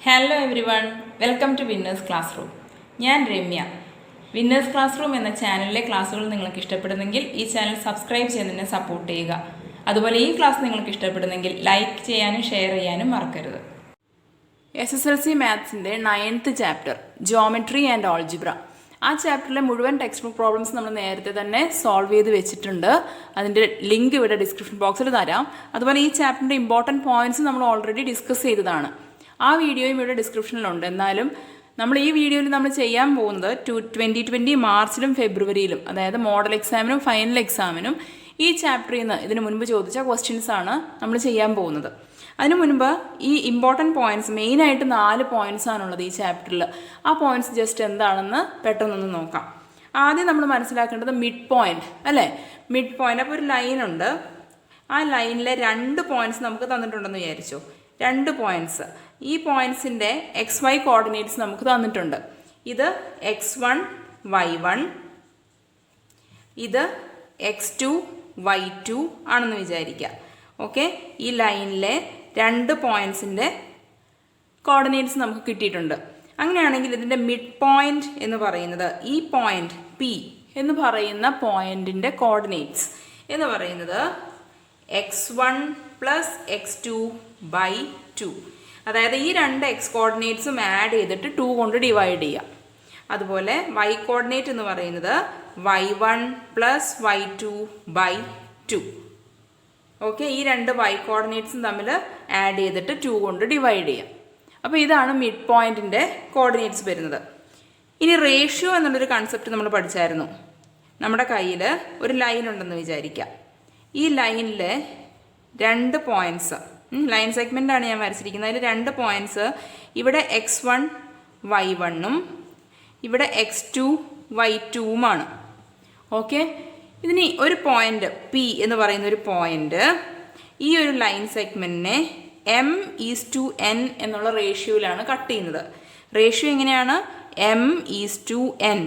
Hello everyone, welcome to Winners classroom. ഞാൻ Ramya. Winners class room എന്ന ചാനലിലെ ക്ലാസ്സുകൾ നിങ്ങൾക്ക് ഇഷ്ടപ്പെടുന്നെങ്കിൽ ഈ ചാനൽ സബ്സ്ക്രൈബ് ചെയ്തതിനെ സപ്പോർട്ട് ചെയ്യുക. അതുപോലെ ഈ ക്ലാസ് നിങ്ങൾക്ക് ഇഷ്ടപ്പെടുന്നെങ്കിൽ ലൈക്ക് ചെയ്യാനും ഷെയർ ചെയ്യാനും മറക്കരുത്. SSLC മാത്സിൻ്റെ 9th chapter geometry and algebra. ആ ചാപ്റ്ററിലെ മുഴുവൻ ടെക്സ്റ്റ് ബുക്ക് പ്രോബ്ലംസ് നമ്മൾ നേരത്തെ തന്നെ സോൾവ് ചെയ്ത് വെച്ചിട്ടുണ്ട്. അതിൻ്റെ ലിങ്ക് ഇവിടെ ഡിസ്ക്രിപ്ഷൻ ബോക്സിൽ തരാം. അതുപോലെ ഈ ചാപ്റ്ററിൻ്റെ ഇമ്പോർട്ടൻറ്റ് പോയിൻറ്റ്സ് നമ്മൾ ഓൾറെഡി ഡിസ്കസ് ചെയ്തതാണ്. ആ വീഡിയോയും ഇവിടെ ഡിസ്ക്രിപ്ഷനിലുണ്ട്. എന്നാലും നമ്മൾ ഈ വീഡിയോയിൽ നമ്മൾ ചെയ്യാൻ പോകുന്നത് 2020 മാർച്ചിലും ഫെബ്രുവരിയിലും, അതായത് മോഡൽ എക്സാമിനും ഫൈനൽ എക്സാമിനും ഈ ചാപ്റ്ററിൽ നിന്ന് ഇതിനു മുൻപ് ചോദിച്ച ക്വസ്റ്റ്യൻസാണ് നമ്മൾ ചെയ്യാൻ പോകുന്നത്. അതിനു മുൻപ് ഈ ഇമ്പോർട്ടൻറ്റ് പോയിൻറ്റ്സ്, മെയിനായിട്ട് 4 പോയിൻറ്റ്സ് ആണുള്ളത് ഈ ചാപ്റ്ററിൽ. ആ പോയിൻറ്റ്സ് ജസ്റ്റ് എന്താണെന്ന് പെട്ടെന്നൊന്ന് നോക്കാം. ആദ്യം നമ്മൾ മനസ്സിലാക്കേണ്ടത് മിഡ് പോയിൻറ്റ് അല്ലേ. മിഡ് പോയിൻറ്റ്, അപ്പോൾ ഒരു ലൈനുണ്ട്. ആ ലൈനിലെ 2 പോയിൻറ്റ്സ് നമുക്ക് തന്നിട്ടുണ്ടെന്ന് വിചാരിച്ചു. 2 പോയിൻറ്റ്സ്. ഈ പോയിൻറ്റ്സിൻ്റെ XY കോർഡിനേറ്റ്സ് നമുക്ക് തന്നിട്ടുണ്ട്. ഇത് X1 Y1, ഇത് X2 Y2 ആണെന്ന് വിചാരിക്കുക. ഓക്കെ, ഈ ലൈനിലെ 2 പോയിൻറ്റ്സിൻ്റെ കോർഡിനേറ്റ്സ് നമുക്ക് കിട്ടിയിട്ടുണ്ട്. അങ്ങനെയാണെങ്കിൽ ഇതിൻ്റെ മിഡ് പോയിൻറ്റ് എന്ന് പറയുന്നത് ഈ പോയിൻറ്റ് P എന്ന് പറയുന്ന പോയിൻറ്റിൻ്റെ കോർഡിനേറ്റ്സ് എന്ന് പറയുന്നത് X1 + X2 / 2. അതായത് ഈ 2 X കോർഡിനേറ്റ്സും ആഡ് ചെയ്തിട്ട് 2 കൊണ്ട് ഡിവൈഡ് ചെയ്യുക. അതുപോലെ Y കോർഡിനേറ്റ് എന്ന് പറയുന്നത് Y1 + Y2 / 2. ഓക്കെ, ഈ 2 Y കോർഡിനേറ്റ്സും തമ്മിൽ ആഡ് ചെയ്തിട്ട് 2 കൊണ്ട് ഡിവൈഡ് ചെയ്യാം. അപ്പോൾ ഇതാണ് മിഡ് പോയിൻറ്റിൻ്റെ കോർഡിനേറ്റ്സ് വരുന്നത്. ഇനി റേഷ്യോ എന്നുള്ളൊരു കൺസെപ്റ്റ് നമ്മൾ പഠിച്ചായിരുന്നു. നമ്മുടെ കയ്യിൽ ഒരു ലൈൻ ഉണ്ടെന്ന് വിചാരിക്കാം. ഈ ലൈനിൽ 2 പോയിൻറ്റ്സ്, ലൈൻ സെഗ്മെൻ്റാണ് ഞാൻ വരച്ചിരിക്കുന്നത്. അതിൽ 2 പോയിൻറ്റ്സ്, ഇവിടെ X1 Y1ഉം ഇവിടെ X2 Y2ഉമാണ്. ഓക്കെ, ഇതിന് ഒരു പോയിൻ്റ് P എന്ന് പറയുന്ന ഒരു പോയിൻ്റ് ഈ ഒരു ലൈൻ സെഗ്മെൻറ്റിനെ M:n എന്നുള്ള റേഷ്യോയിലാണ് കട്ട് ചെയ്യുന്നത്. റേഷ്യോ എങ്ങനെയാണ്? M:n.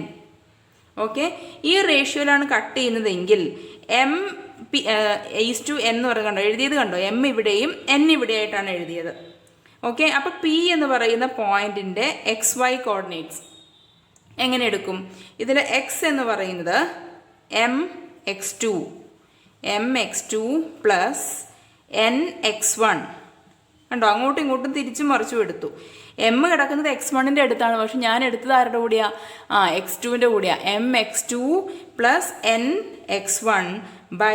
ഓക്കെ, ഈ റേഷ്യോയിലാണ് കട്ട് ചെയ്യുന്നതെങ്കിൽ M:n എന്ന് പറയുന്നത് കണ്ടോ, എഴുതിയത് കണ്ടോ, M ഇവിടെയും N ഇവിടെയായിട്ടാണ് എഴുതിയത്. ഓക്കെ, അപ്പോൾ P എന്ന് പറയുന്ന പോയിൻറ്റിൻ്റെ XY കോർഡിനേറ്റ്സ് എങ്ങനെ എടുക്കും? ഇതിൽ X എന്ന് പറയുന്നത് MX2 + NX1 കണ്ടോ, അങ്ങോട്ടും ഇങ്ങോട്ടും തിരിച്ചും മറിച്ചും എടുത്തു. M കിടക്കുന്നത് X1ൻ്റെ അടുത്താണ്, പക്ഷെ ഞാൻ എടുത്തത് ആരുടെ കൂടിയാ? X2ൻ്റെ കൂടിയാ. MX2 + NX1 /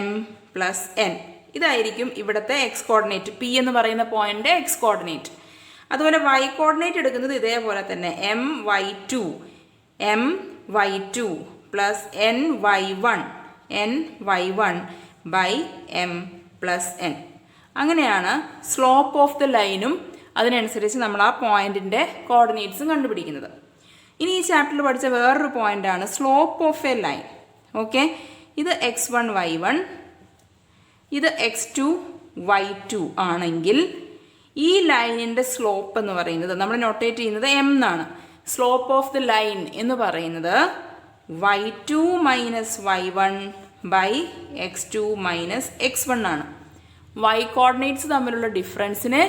M + N. ഇതായിരിക്കും ഇവിടുത്തെ X കോർഡിനേറ്റ്, P എന്ന് പറയുന്ന പോയിൻ്റ് X കോർഡിനേറ്റ്. അതുപോലെ Y കോർഡിനേറ്റ് എടുക്കുന്നത് ഇതേപോലെ തന്നെ MY2 + NY1 / M + N. അങ്ങനെയാണ് സ്ലോപ്പ് ഓഫ് ദ ലൈനും അതിനനുസരിച്ച് നമ്മൾ ആ പോയിൻറ്റിൻ്റെ കോർഡിനേറ്റ്സും കണ്ടുപിടിക്കുന്നത്. ഇനി ഈ ചാപ്റ്ററിൽ പഠിച്ച വേറൊരു പോയിൻ്റാണ് slope of A line. Okay, ഇത് X1 Y1, ഇത് X2 Y2 ആണെങ്കിൽ ഈ ലൈനിൻ്റെ സ്ലോപ്പ് എന്ന് പറയുന്നത് നമ്മൾ നൊട്ടേറ്റ് ചെയ്യുന്നത് M എന്നാണ്. സ്ലോപ്പ് ഓഫ് ദ ലൈൻ എന്ന് പറയുന്നത് Y2 - Y1 / X2 - X1 ആണ്. Y കോർഡിനേറ്റ്സ് തമ്മിലുള്ള ഡിഫറൻസിനെ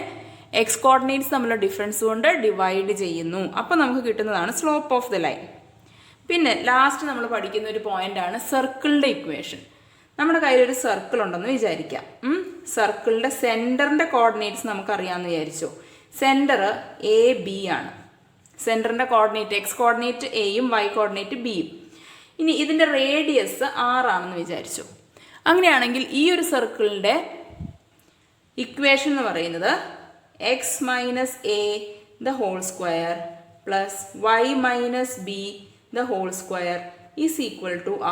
X കോർഡിനേറ്റ്സ് തമ്മിലുള്ള ഡിഫറൻസ് കൊണ്ട് ഡിവൈഡ് ചെയ്യുന്നു. അപ്പോൾ നമുക്ക് കിട്ടുന്നതാണ് സ്ലോപ്പ് ഓഫ് ദ ലൈൻ. പിന്നെ ലാസ്റ്റ് നമ്മൾ പഠിക്കുന്ന ഒരു പോയിൻ്റാണ് സർക്കിളിൻ്റെ ഇക്വേഷൻ. നമ്മുടെ കയ്യിലൊരു സർക്കിൾ ഉണ്ടെന്ന് വിചാരിക്കാം. സർക്കിളിൻ്റെ സെൻറ്ററിൻ്റെ കോർഡിനേറ്റ്സ് നമുക്കറിയാമെന്ന് വിചാരിച്ചു. സെൻറ്റർ AB ആണ്. സെൻറ്ററിൻ്റെ കോർഡിനേറ്റ് X കോർഡിനേറ്റ് Aയും Y കോർഡിനേറ്റ് Bയും. ഇനി ഇതിൻ്റെ റേഡിയസ് R ആണെന്ന് വിചാരിച്ചു. അങ്ങനെയാണെങ്കിൽ ഈ ഒരു സർക്കിളിൻ്റെ ഇക്വേഷൻ എന്ന് പറയുന്നത് X - A the whole square + Y - B the whole square =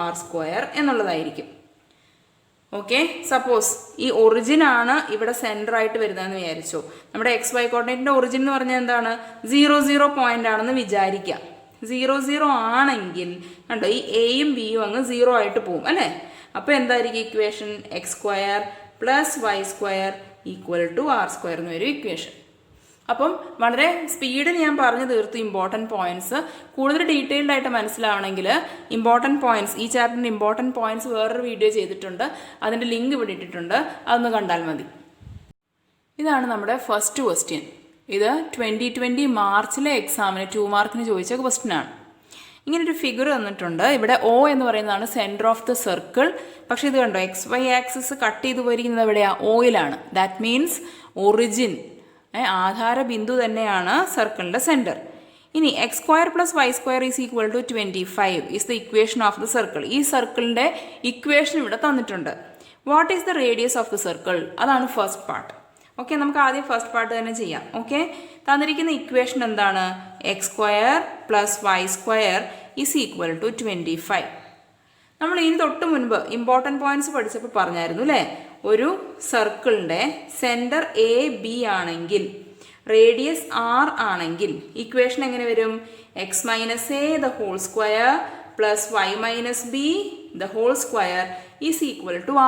R² എന്നുള്ളതായിരിക്കും. ഓക്കെ, സപ്പോസ് ഈ ഒറിജിനാണ് ഇവിടെ സെൻറ്റർ ആയിട്ട് വരുന്നതെന്ന് വിചാരിച്ചു. നമ്മുടെ XY കോർഡിനേറ്റിൻ്റെ ഒറിജിൻ എന്ന് പറഞ്ഞാൽ എന്താണ്? 0, 0 പോയിൻ്റ് ആണെന്ന് വിചാരിക്കാം. 0, 0 ആണെങ്കിൽ കണ്ടോ, ഈ Aയും Bയും അങ്ങ് 0 ആയിട്ട് പോവും അല്ലേ. അപ്പോൾ എന്തായിരിക്കും ഇക്വേഷൻ? X² + Y² = R² എന്ന് വരും ഇക്വേഷൻ. അപ്പം വളരെ സ്പീഡിൽ ഞാൻ പറഞ്ഞു തീർത്തു ഇമ്പോർട്ടൻറ്റ് പോയിൻറ്റ്സ്. കൂടുതൽ ഡീറ്റെയിൽഡ് ആയിട്ട് മനസ്സിലാവണമെങ്കിൽ ഇമ്പോർട്ടൻറ്റ് പോയിൻറ്റ്സ്, ഈ ചാപ്റ്ററിൻ്റെ ഇമ്പോർട്ടൻറ്റ് പോയിൻറ്റ്സ് വേറൊരു വീഡിയോ ചെയ്തിട്ടുണ്ട്. അതിൻ്റെ ലിങ്ക് ഇവിടെ ഇട്ടിട്ടുണ്ട്, അതൊന്ന് കണ്ടാൽ മതി. ഇതാണ് നമ്മുടെ ഫസ്റ്റ് ക്വസ്റ്റ്യൻ. ഇത് 2020 മാർച്ചിലെ എക്സാമിന് 2 മാർക്കിന് ചോദിച്ച ക്വസ്റ്റ്യനാണ്. ഇങ്ങനൊരു ഫിഗർ തന്നിട്ടുണ്ട്. ഇവിടെ O എന്ന് പറയുന്നതാണ് സെൻറ്റർ ഓഫ് ദ സർക്കിൾ. പക്ഷേ ഇത് കണ്ടോ, XY ആക്സിസ് കട്ട് ചെയ്ത് പോയിരിക്കുന്നത് എവിടെയാണ്? Oയിലാണ്. ദാറ്റ് മീൻസ് ഒറിജിൻ, ആധാര ബിന്ദു തന്നെയാണ് സർക്കിളിൻ്റെ സെൻറ്റർ. ഇനി x² + y² = 25 is the equation of the circle. ഈ സർക്കിളിൻ്റെ ഇക്വേഷൻ ഇവിടെ തന്നിട്ടുണ്ട്. What is the radius of the circle? അതാണ് ഫസ്റ്റ് പാർട്ട്. ഓക്കെ, നമുക്ക് ആദ്യം ഫസ്റ്റ് പാർട്ട് തന്നെ ചെയ്യാം. ഓക്കെ, തന്നിരിക്കുന്ന ഇക്വേഷൻ എന്താണ്? x² + y² = 25. നമ്മൾ ഇതിന് തൊട്ട് മുൻപ് ഇമ്പോർട്ടൻറ്റ് പോയിന്റ്സ് പഠിച്ചപ്പോൾ പറഞ്ഞായിരുന്നു അല്ലേ, ഒരു സർക്കിളിൻ്റെ സെൻറ്റർ AB ആണെങ്കിൽ റേഡിയസ് R ആണെങ്കിൽ ഇക്വേഷൻ എങ്ങനെ വരും? x - a the whole square + y - b the whole square =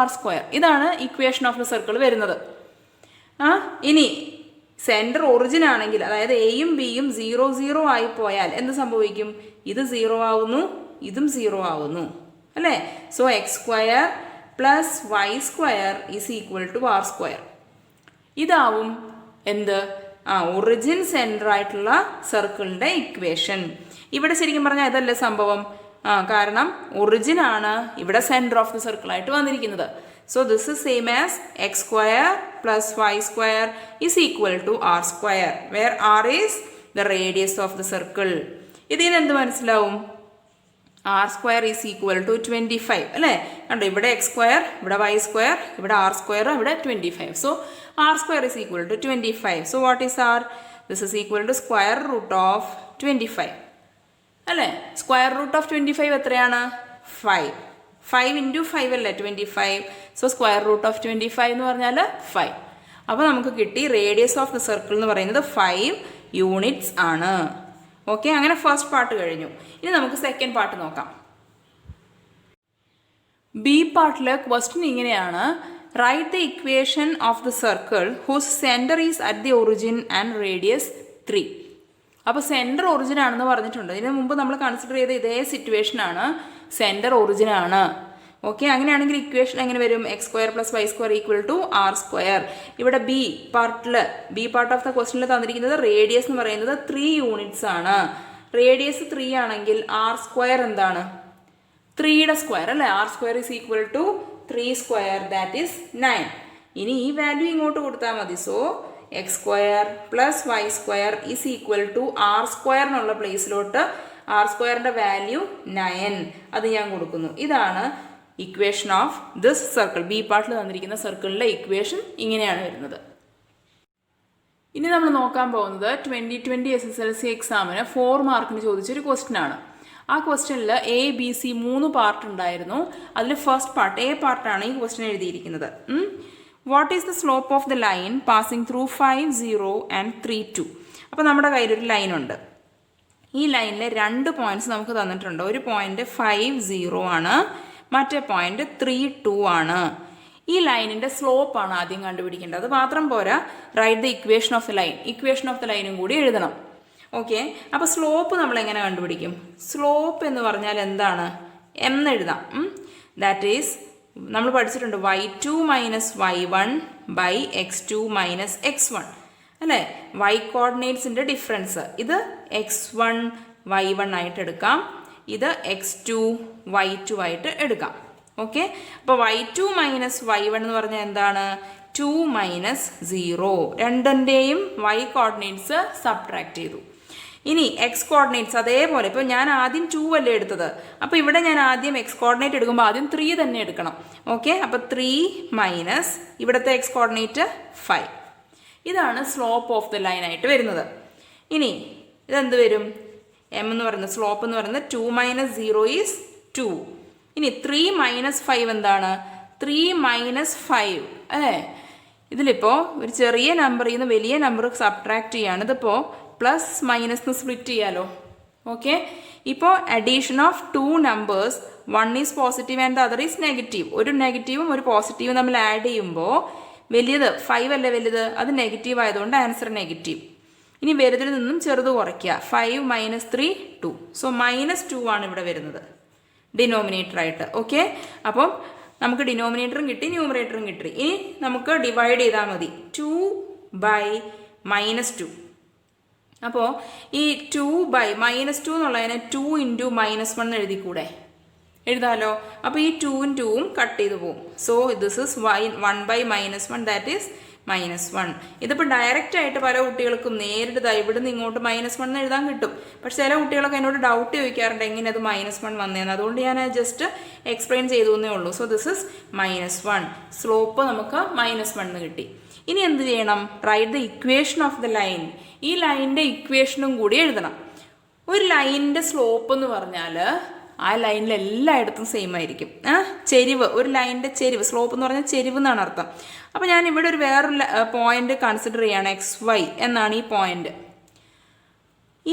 r². ഇതാണ് ഇക്വേഷൻ ഓഫ് ദ സർക്കിൾ വരുന്നത്. ഇനി സെൻറ്റർ ഒറിജിൻ ആണെങ്കിൽ, അതായത് എയും ബിയും 0, 0 ആയി പോയാൽ എന്ത് സംഭവിക്കും? ഇത് 0 ആവുന്നു, ഇതും 0 ആവുന്നു അല്ലേ? So x² + y² = r². ഇതാവും എന്ത്? ഒറിജിൻ സെൻറ്റർ ആയിട്ടുള്ള സർക്കിളിൻ്റെ ഇക്വേഷൻ. ഇവിടെ ശരിക്കും പറഞ്ഞാൽ ഇതല്ലേ സംഭവം? കാരണം ഒറിജിൻ ആണ് ഇവിടെ സെൻറ്റർ ഓഫ് ദ സർക്കിൾ ആയിട്ട് വന്നിരിക്കുന്നത്. So this is same as x² + y² = r², where r is the radius of the circle. ഇതിന് എന്ത് മനസ്സിലാവും? r² = 25 അല്ലേ? കണ്ടോ, ഇവിടെ x², ഇവിടെ y², ഇവിടെ r², ഇവിടെ 25. So r² = 25. So what is r? This is equal to square root of 25 അല്ലേ? സ്ക്വയർ റൂട്ട് ഓഫ് 25 എത്രയാണ്? 5. 5 × 5 അല്ലേ 25. സോ സ്ക്വയർ റൂട്ട് ഓഫ് 25 എന്ന് പറഞ്ഞാൽ 5. അപ്പോൾ നമുക്ക് കിട്ടി റേഡിയസ് ഓഫ് ദ സർക്കിൾ എന്ന് പറയുന്നത് 5 യൂണിറ്റ്സ് ആണ്. ഓക്കെ, അങ്ങനെ ഫസ്റ്റ് പാർട്ട് കഴിഞ്ഞു. ഇനി നമുക്ക് സെക്കൻഡ് പാർട്ട് നോക്കാം. ബി പാർട്ടിലെ ക്വസ്റ്റ്യൻ ഇങ്ങനെയാണ്: write the equation of the circle whose centre is at the origin and radius 3. അപ്പോൾ സെൻറ്റർ ഒറിജിൻ ആണെന്ന് പറഞ്ഞിട്ടുണ്ട്. ഇതിനു മുമ്പ് നമ്മൾ കൺസിഡർ ചെയ്ത ഇതേ സിറ്റുവേഷൻ ആണ്, സെൻറ്റർ ഒറിജിൻ ആണ്. ഓക്കെ, അങ്ങനെയാണെങ്കിൽ ഇക്വേഷൻ എങ്ങനെ വരും? x² + y² = r². ഇവിടെ ബി പാർട്ട് ഓഫ് ദ ക്വസ്റ്റ്യനിൽ തന്നിരിക്കുന്നത് റേഡിയസ് എന്ന് പറയുന്നത് 3 യൂണിറ്റ്സ് ആണ്. റേഡിയസ് 3 ആണെങ്കിൽ r² എന്താണ്? 3യുടെ സ്ക്വയർ അല്ലേ? r² = 3², that is 9. ഇനി ഈ വാല്യൂ ഇങ്ങോട്ട് കൊടുത്താൽ മതി. സോ x² + y² = r² എന്നുള്ള പ്ലേസിലോട്ട് r²ന്റെ വാല്യൂ 9, അത് ഞാൻ കൊടുക്കുന്നു. ഇതാണ് equation of this circle. B പാർട്ടിൽ തന്നിരിക്കുന്ന സർക്കിളിലെ ഇക്വേഷൻ ഇങ്ങനെയാണ് വരുന്നത്. ഇനി നമ്മൾ നോക്കാൻ പോകുന്നത് 2020 SSLC എക്സാമിന് 4 മാർക്കിന് ചോദിച്ചൊരു ക്വസ്റ്റ്യൻ ആണ്. ആ ക്വസ്റ്റ്യനിൽ ABC 3 പാർട്ട് ഉണ്ടായിരുന്നു. അതിൽ ഫസ്റ്റ് പാർട്ട് എ പാർട്ടാണ് ഈ ക്വസ്റ്റ്യൻ എഴുതിയിരിക്കുന്നത്. What is the slope of the line passing through 5, 0 and 3, 2? അപ്പോൾ നമ്മുടെ കയ്യിലൊരു ലൈനുണ്ട്. ഈ ലൈനിലെ 2 പോയിന്റ്സ് നമുക്ക് തന്നിട്ടുണ്ട്. ഒരു പോയിന്റ് 5, 0 ആണ്, മറ്റേ പോയിന്റ് 3, 2 ആണ്. ഈ ലൈനിൻ്റെ സ്ലോപ്പാണ് ആദ്യം കണ്ടുപിടിക്കേണ്ടത്. അത് മാത്രം പോരാ, right the equation of the line. Equation of the ലൈനും കൂടി എഴുതണം. ഓക്കെ, അപ്പോൾ സ്ലോപ്പ് നമ്മൾ എങ്ങനെ കണ്ടുപിടിക്കും? സ്ലോപ്പ് എന്ന് പറഞ്ഞാൽ എന്താണ്? എന്ന് എഴുതാം. ദാറ്റ് ഈസ് നമ്മൾ പഠിച്ചിട്ടുണ്ട് y2 - y1 / x2 - x1 അല്ലേ? y കോർഡിനേറ്റ്സിൻ്റെ ഡിഫറൻസ്. ഇത് x1 y1 ആയിട്ട് എടുക്കാം, ഇത് x2 y2 ആയിട്ട് എടുക്കാം. ഓക്കെ, അപ്പോൾ y2 - y1 എന്ന് പറഞ്ഞാൽ എന്താണ്? 2 - 0. രണ്ടിൻ്റെയും y കോർഡിനേറ്റ്സ് സബ്ട്രാക്ട് ചെയ്തു. ഇനി എക്സ് കോർഡിനേറ്റ്സ് അതേപോലെ, ഇപ്പോൾ ഞാൻ ആദ്യം 2 അല്ലേ എടുത്തത്, അപ്പോൾ ഇവിടെ ഞാൻ ആദ്യം എക്സ് കോർഡിനേറ്റ് എടുക്കുമ്പോൾ ആദ്യം 3 തന്നെ എടുക്കണം. ഓക്കെ, അപ്പോൾ 3 - ഇവിടുത്തെ എക്സ് കോർഡിനേറ്റ് 5. ഇതാണ് സ്ലോപ്പ് ഓഫ് ദ ലൈൻ ആയിട്ട് വരുന്നത്. ഇനി ഇതെന്ത് വരും? എം എന്ന് പറയുന്നത്, സ്ലോപ്പ് എന്ന് പറയുന്നത് 2 - 0 ഈസ് 2. ഇനി 3 - 5 എന്താണ്? 3 - 5 അല്ലേ? ഇതിലിപ്പോൾ ഒരു ചെറിയ നമ്പറിൽ നിന്ന് വലിയ നമ്പർ സബ്ട്രാക്ട് ചെയ്യാണ്. ഇതിപ്പോൾ പ്ലസ് മൈനസ് സ്പ്ലിറ്റ് ചെയ്യാലോ. ഓക്കെ, ഇപ്പോൾ addition of 2 numbers, 1 is positive and the other is negative. ഒരു നെഗറ്റീവും ഒരു പോസിറ്റീവും നമ്മൾ ആഡ് ചെയ്യുമ്പോൾ വലിയത് 5 അല്ലേ വലുത്, അത് നെഗറ്റീവ് ആയതുകൊണ്ട് ആൻസർ നെഗറ്റീവ്. ഇനി വലുതിൽ നിന്നും ചെറുത് കുറയ്ക്കുക. 5 - 3 2. സോ -2 ആണ് ഇവിടെ വരുന്നത് ഡിനോമിനേറ്റർ ആയിട്ട്. ഓക്കെ, അപ്പം നമുക്ക് ഡിനോമിനേറ്ററും കിട്ടി, ന്യൂമറേറ്ററും കിട്ടി. ഇനി നമുക്ക് ഡിവൈഡ് ചെയ്താൽ മതി. 2 / -2 അപ്പോൾ ഈ 2/-2 എന്നുള്ളതിനെ 2 × -1 എഴുതിക്കൂടെ? എഴുതാമല്ലോ. അപ്പോൾ ഈ 2ഉം 2ഉം കട്ട് ചെയ്ത് പോകും. So this is 1/-1 that is -1. ഇതിപ്പോൾ ഡയറക്റ്റ് ആയിട്ട് പല കുട്ടികൾക്കും നേരിട്ട് ഇവിടുന്ന് ഇങ്ങോട്ട് -1 എഴുതാൻ കിട്ടും. പക്ഷെ ചില കുട്ടികളൊക്കെ എന്നോട് ഡൗട്ട് ചോദിക്കാറുണ്ട് എങ്ങനെ അത് -1 വന്നതെന്ന്. അതുകൊണ്ട് ഞാൻ ജസ്റ്റ് എക്സ്പ്ലെയിൻ ചെയ്തു എന്നേ ഉള്ളൂ. So this is -1. സ്ലോപ്പ് നമുക്ക് -1 കിട്ടി. ഇനി എന്ത് ചെയ്യണം? Right the equation of the line. ഈ ലൈനിൻ്റെ ഇക്വേഷനും കൂടി എഴുതണം. ഒരു ലൈനിൻ്റെ സ്ലോപ്പ് എന്ന് പറഞ്ഞാൽ ആ ലൈനിൽ എല്ലായിടത്തും സെയിം ആയിരിക്കും. ചെരിവ്, ഒരു ലൈനിൻ്റെ ചെരിവ്, സ്ലോപ്പ് എന്ന് പറഞ്ഞാൽ ചെരിവ് എന്നാണ് അർത്ഥം. അപ്പോൾ ഞാൻ ഇവിടെ ഒരു വേറൊരു പോയിന്റ് കൺസിഡർ ചെയ്യുകയാണ്. XY എന്നാണ് ഈ പോയിന്റ്.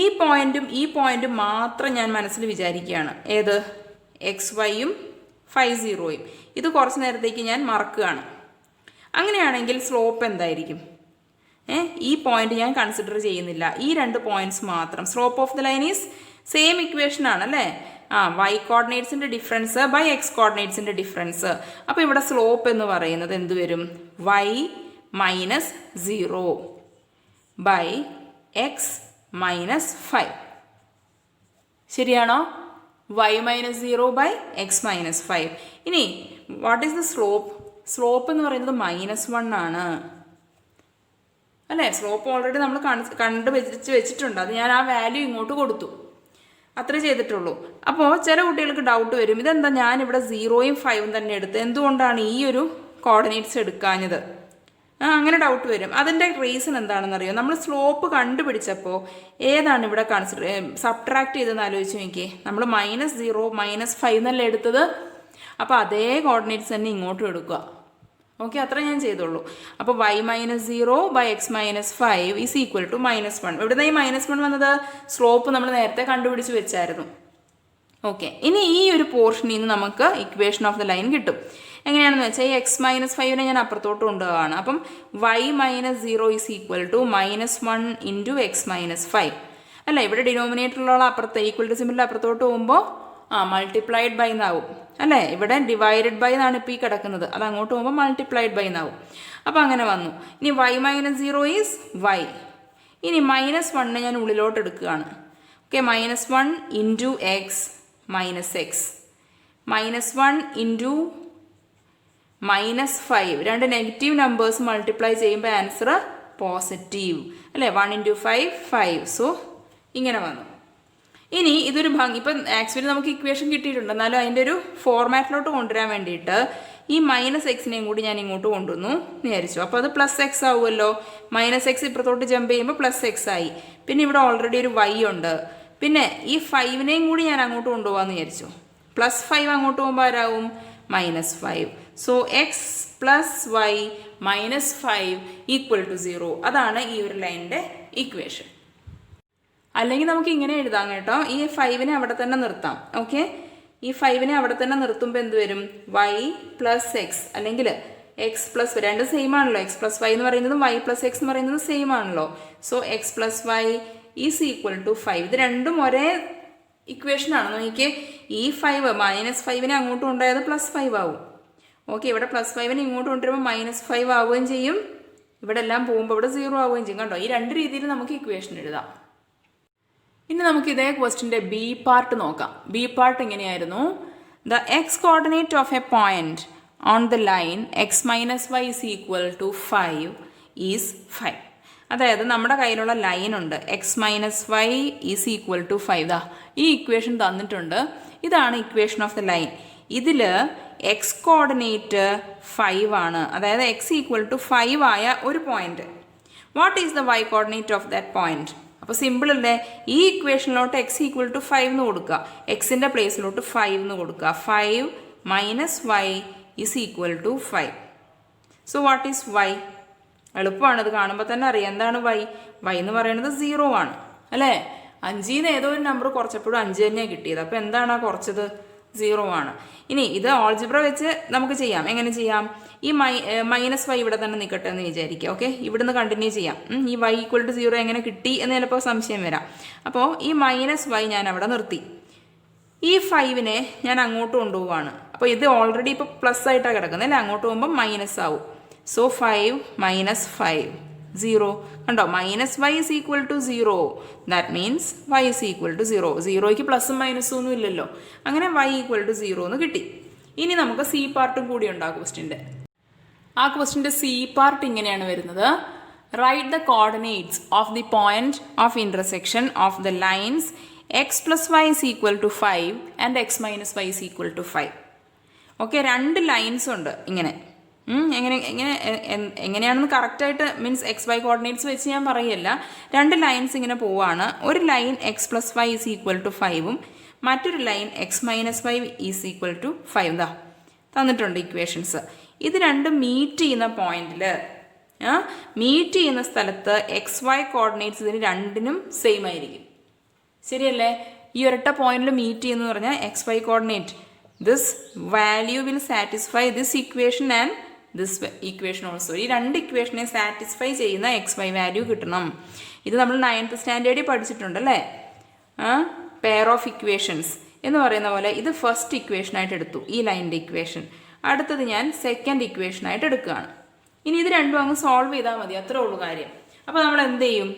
ഈ പോയിന്റും മാത്രം ഞാൻ മനസ്സിൽ വിചാരിക്കുകയാണ്. ഏത്? XYയും 50യും. ഇത് കുറച്ച് നേരത്തേക്ക് ഞാൻ മറക്കുകയാണ്. അങ്ങനെയാണെങ്കിൽ സ്ലോപ്പ് എന്തായിരിക്കും? ഈ പോയിന്റ് ഞാൻ കൺസിഡർ ചെയ്യുന്നില്ല. ഈ 2 പോയിന്റ്സ് മാത്രം. Slope of the line is same equation ആണല്ലേ. y കോർഡിനേറ്റ്സിൻ്റെ ഡിഫറൻസ് ബൈ x കോർഡിനേറ്റ്സിൻ്റെ ഡിഫറൻസ്. അപ്പോൾ ഇവിടെ സ്ലോപ്പ് എന്ന് പറയുന്നത് എന്ത് വരും? y - 0 by x - 5. ശരിയാണോ? y - 0 by x - 5. ഇനി what is the slope? Slope എന്ന് പറയുന്നത് -1 ആണ് അല്ലേ. സ്ലോപ്പ് ഓൾറെഡി നമ്മൾ വെച്ചിട്ടുണ്ട്. അത് ഞാൻ ആ വാല്യൂ ഇങ്ങോട്ട് കൊടുത്തു, അത്രേ ചെയ്തിട്ടുള്ളൂ. അപ്പോൾ ചില കുട്ടികൾക്ക് ഡൗട്ട് വരും, ഇതെന്താ ഞാനിവിടെ 0യും 5ഉം തന്നെ എടുത്ത്, എന്തുകൊണ്ടാണ് ഈ ഒരു കോർഡിനേറ്റ്സ് എടുക്കാഞ്ഞത്? അങ്ങനെ ഡൗട്ട് വരും. അതിൻ്റെ റീസൺ എന്താണെന്നറിയോ? നമ്മൾ സ്ലോപ്പ് കണ്ടുപിടിച്ചപ്പോൾ ഏതാണ് ഇവിടെ സബ്ട്രാക്ട് ചെയ്തെന്ന് ആലോചിച്ച് നോക്കിയേ. നമ്മൾ -0 -5 എന്നല്ലേ എടുത്തത്. അപ്പോൾ അതേ കോർഡിനേറ്റ്സ് തന്നെ ഇങ്ങോട്ടും എടുക്കുക. ഓക്കെ, അത്ര ഞാൻ ചെയ്തോളൂ. അപ്പോൾ y - 0 by x - 5 is equal to -1. ഇവിടുന്ന് ഈ -1 വന്നത് സ്ലോപ്പ് നമ്മൾ നേരത്തെ കണ്ടുപിടിച്ച് വെച്ചായിരുന്നു. ഓക്കെ, ഇനി ഈ ഒരു പോർഷനിൽ നിന്ന് നമുക്ക് ഇക്വേഷൻ ഓഫ് ദ ലൈൻ കിട്ടും. എങ്ങനെയാണെന്ന് വെച്ചാൽ ഈ x - 5നെ ഞാൻ അപ്പുറത്തോട്ട് കൊണ്ടുപോവാണ്. അപ്പം y - 0 is equal to -1 into x - 5 അല്ല. ഇവിടെ ഡിനോമിനേറ്ററിലുള്ള അപ്പുറത്ത് ഈക്വൽ ടു സിമ്പിളിൻ്റെ അപ്പുറത്തോട്ട് പോകുമ്പോൾ മൾട്ടിപ്ലൈഡ് ബൈ എന്നാവും അല്ലേ. ഇവിടെ ഡിവൈഡഡ് ബൈ എന്നാണ് ഇപ്പോൾ ഈ കിടക്കുന്നത്. അത് അങ്ങോട്ട് പോകുമ്പോൾ മൾട്ടിപ്ലൈഡ് ബൈ എന്നാവും. അപ്പോൾ അങ്ങനെ വന്നു. ഇനി y - 0 ഈസ് y. ഇനി -1 ഞാൻ ഉള്ളിലോട്ട് എടുക്കുകയാണ്. Okay, -1 into x - x -1 into -5. 2 negative numbers multiply ചെയ്യുമ്പോൾ ആൻസർ പോസിറ്റീവ് അല്ലേ. 1 ഇൻറ്റു 5 5. സോ ഇങ്ങനെ വന്നു. ഇനി ഇതൊരു ഭംഗി, ഇപ്പം ആക്ച്വലി നമുക്ക് ഇക്വേഷൻ കിട്ടിയിട്ടുണ്ട്, എന്നാലും അതിൻ്റെ ഒരു ഫോർമാറ്റിലോട്ട് കൊണ്ടുവരാൻ വേണ്ടിയിട്ട് ഈ -xനെയും കൂടി ഞാൻ ഇങ്ങോട്ട് കൊണ്ടുവന്നു വിചാരിച്ചു. അപ്പോൾ അത് +x ആവുമല്ലോ. -x ഇപ്പുറത്തോട്ട് ജമ്പ് ചെയ്യുമ്പോൾ +x ആയി. പിന്നെ ഇവിടെ ഓൾറെഡി ഒരു y ഉണ്ട്. പിന്നെ ഈ 5നെയും കൂടി ഞാൻ അങ്ങോട്ട് കൊണ്ടുപോകാമെന്ന് വിചാരിച്ചു. +5 അങ്ങോട്ട് പോകുമ്പോൾ ആരാവും? -5. So x + y - 5 equal to 0. അതാണ് ഈ ഒരു ലൈനിൻ്റെ ഇക്വേഷൻ. അല്ലെങ്കിൽ നമുക്ക് ഇങ്ങനെ എഴുതാം കേട്ടോ. ഈ 5നെ അവിടെ തന്നെ നിർത്താം. ഓക്കെ, ഈ 5നെ അവിടെ തന്നെ നിർത്തുമ്പോൾ എന്ത് വരും? y + x അല്ലെങ്കിൽ x + രണ്ട് സെയിം ആണല്ലോ. x + y എന്ന് പറയുന്നതും y + x എന്ന് പറയുന്നതും സെയിം ആണല്ലോ. So x + y is equal to 5. ഇത് രണ്ടും ഒരേ ഇക്വേഷൻ ആണ്. നോക്കിയേ, ഈ 5 -5നെ അങ്ങോട്ട് കൊണ്ടുപോയത് +5 ആവും. ഓക്കെ, ഇവിടെ +5നെ ഇങ്ങോട്ട് കൊണ്ടുവരുമ്പോൾ -5 ആവുകയും ചെയ്യും. ഇവിടെ എല്ലാം പോകുമ്പോൾ ഇവിടെ 0 ആവുകയും ചെയ്യും. കണ്ടോ, ഈ 2 രീതിയിൽ നമുക്ക് ഇക്വേഷൻ എഴുതാം. ഇനി നമുക്ക് ഇതേ ക്വസ്റ്റിൻ്റെ ബി പാർട്ട് നോക്കാം. ബി പാർട്ട് എങ്ങനെയായിരുന്നു? The x coordinate of a point on the line x - y is equal to 5 is 5. അതായത് നമ്മുടെ കയ്യിലുള്ള ലൈൻ ഉണ്ട്, x - y is equal to 5. ഈ ഇക്വേഷൻ തന്നിട്ടുണ്ട്. ഇതാണ് ഇക്വേഷൻ ഓഫ് ദ ലൈൻ. ഇതിൽ x കോർഡിനേറ്റ് 5 ആണ്. അതായത് x ഈക്വൽ ടു 5 ആയ ഒരു point. What is the y coordinate of that point? അപ്പോൾ സിമ്പിൾ അല്ലേ. ഈ ഇക്വേഷനിലോട്ട് x ഈക്വൽ ടു 5 എന്ന് കൊടുക്കുക. എക്സിൻ്റെ പ്ലേസിലോട്ട് 5 എന്ന് കൊടുക്കുക. 5 - y is equal to 5. So what is y? എളുപ്പമാണ്, ഇത് കാണുമ്പോൾ തന്നെ അറിയാം എന്താണ് y. y എന്ന് പറയുന്നത് 0 ആണ് അല്ലേ. 5ൽ നിന്ന് ഏതോ ഒരു നമ്പർ കുറച്ചപ്പോഴും 5 തന്നെയാണ് കിട്ടിയത്. അപ്പോൾ എന്താണ് കുറച്ചത്? 0 ആണ്. ഇനി ഇത് ഓൾജിബ്ര വെച്ച് നമുക്ക് ചെയ്യാം. എങ്ങനെ ചെയ്യാം? ഈ -y ഇവിടെ തന്നെ നിൽക്കട്ടെ എന്ന് വിചാരിക്കുക. ഓക്കെ, ഇവിടുന്ന് കണ്ടിന്യൂ ചെയ്യാം. ഈ y ഈക്വൽ ടു 0 എങ്ങനെ കിട്ടി എന്ന് ചിലപ്പോൾ സംശയം വരാം. അപ്പോൾ ഈ -y ഞാൻ അവിടെ നിർത്തി. ഈ 5നെ ഞാൻ അങ്ങോട്ട് കൊണ്ടുപോവാണ്. അപ്പോൾ ഇത് ഓൾറെഡി ഇപ്പോൾ പ്ലസ് ആയിട്ടാണ് കിടക്കുന്നത് അല്ലേ. അങ്ങോട്ട് പോകുമ്പോൾ മൈനസ് ആവും. സോ 5 - 5 0. കണ്ടോ minus Y is equal to 0. That means Y is equal to 0. 0യ്ക്ക് പ്ലസും മൈനസും ഒന്നും ഇല്ലല്ലോ. അങ്ങനെ വൈ ഈക്വൽ ടു 0 എന്ന് കിട്ടി. ഇനി നമുക്ക് സി പാർട്ടും കൂടി ഉണ്ട് ആ ക്വസ്റ്റിൻ്റെ. ആ ക്വസ്റ്റിൻ്റെ സി പാർട്ട് ഇങ്ങനെയാണ് വരുന്നത്. Write the coordinates of the point of intersection of the lines X plus Y is equal to 5 and X minus Y is equal to 5. Okay, രണ്ട് ലൈൻസ് ഉണ്ട് ഇങ്ങനെ. എങ്ങനെയാണെന്ന് കറക്റ്റായിട്ട് മീൻസ് എക്സ് വൈ കോർഡിനേറ്റ്സ് വെച്ച് ഞാൻ പറയല്ല. രണ്ട് ലൈൻസ് ഇങ്ങനെ പോവാണ്. ഒരു line X plus Y is equal to 5ഉം മറ്റൊരു line X minus Y is equal to 5. ദാ തന്നിട്ടുണ്ട് ഇക്വേഷൻസ്. ഇത് രണ്ടും മീറ്റ് ചെയ്യുന്ന പോയിന്റിൽ മീറ്റ് ചെയ്യുന്ന സ്ഥലത്ത് എക്സ് വൈ കോർഡിനേറ്റ്സ് ഇതിന് രണ്ടിനും സെയിം ആയിരിക്കും. ശരിയല്ലേ? ഈ ഒരൊറ്റ പോയിന്റിൽ മീറ്റ് ചെയ്യുന്നു പറഞ്ഞാൽ X Y coordinate this value will satisfy this equation and this equation also. ഈ രണ്ട് ഇക്വേഷനെ സാറ്റിസ്ഫൈ ചെയ്യുന്ന എക്സ് വൈ വാല്യൂ കിട്ടണം. ഇത് നമ്മൾ 9th സ്റ്റാൻഡേർഡിൽ പഠിച്ചിട്ടുണ്ടല്ലേ. പെയർ ഓഫ് ഇക്വേഷൻസ് എന്ന് പറയുന്ന പോലെ ഇത് ഫസ്റ്റ് ഇക്വേഷനായിട്ട് എടുത്തു, ഈ ലൈനിൻ്റെ ഇക്വേഷൻ. അടുത്തത് ഞാൻ സെക്കൻഡ് ഇക്വേഷനായിട്ട് എടുക്കുകയാണ്. ഇനി ഇത് രണ്ടും അങ്ങ് സോൾവ് ചെയ്താൽ മതി, അത്രേ ഉള്ളൂ കാര്യം. അപ്പോൾ നമ്മൾ എന്ത് ചെയ്യും?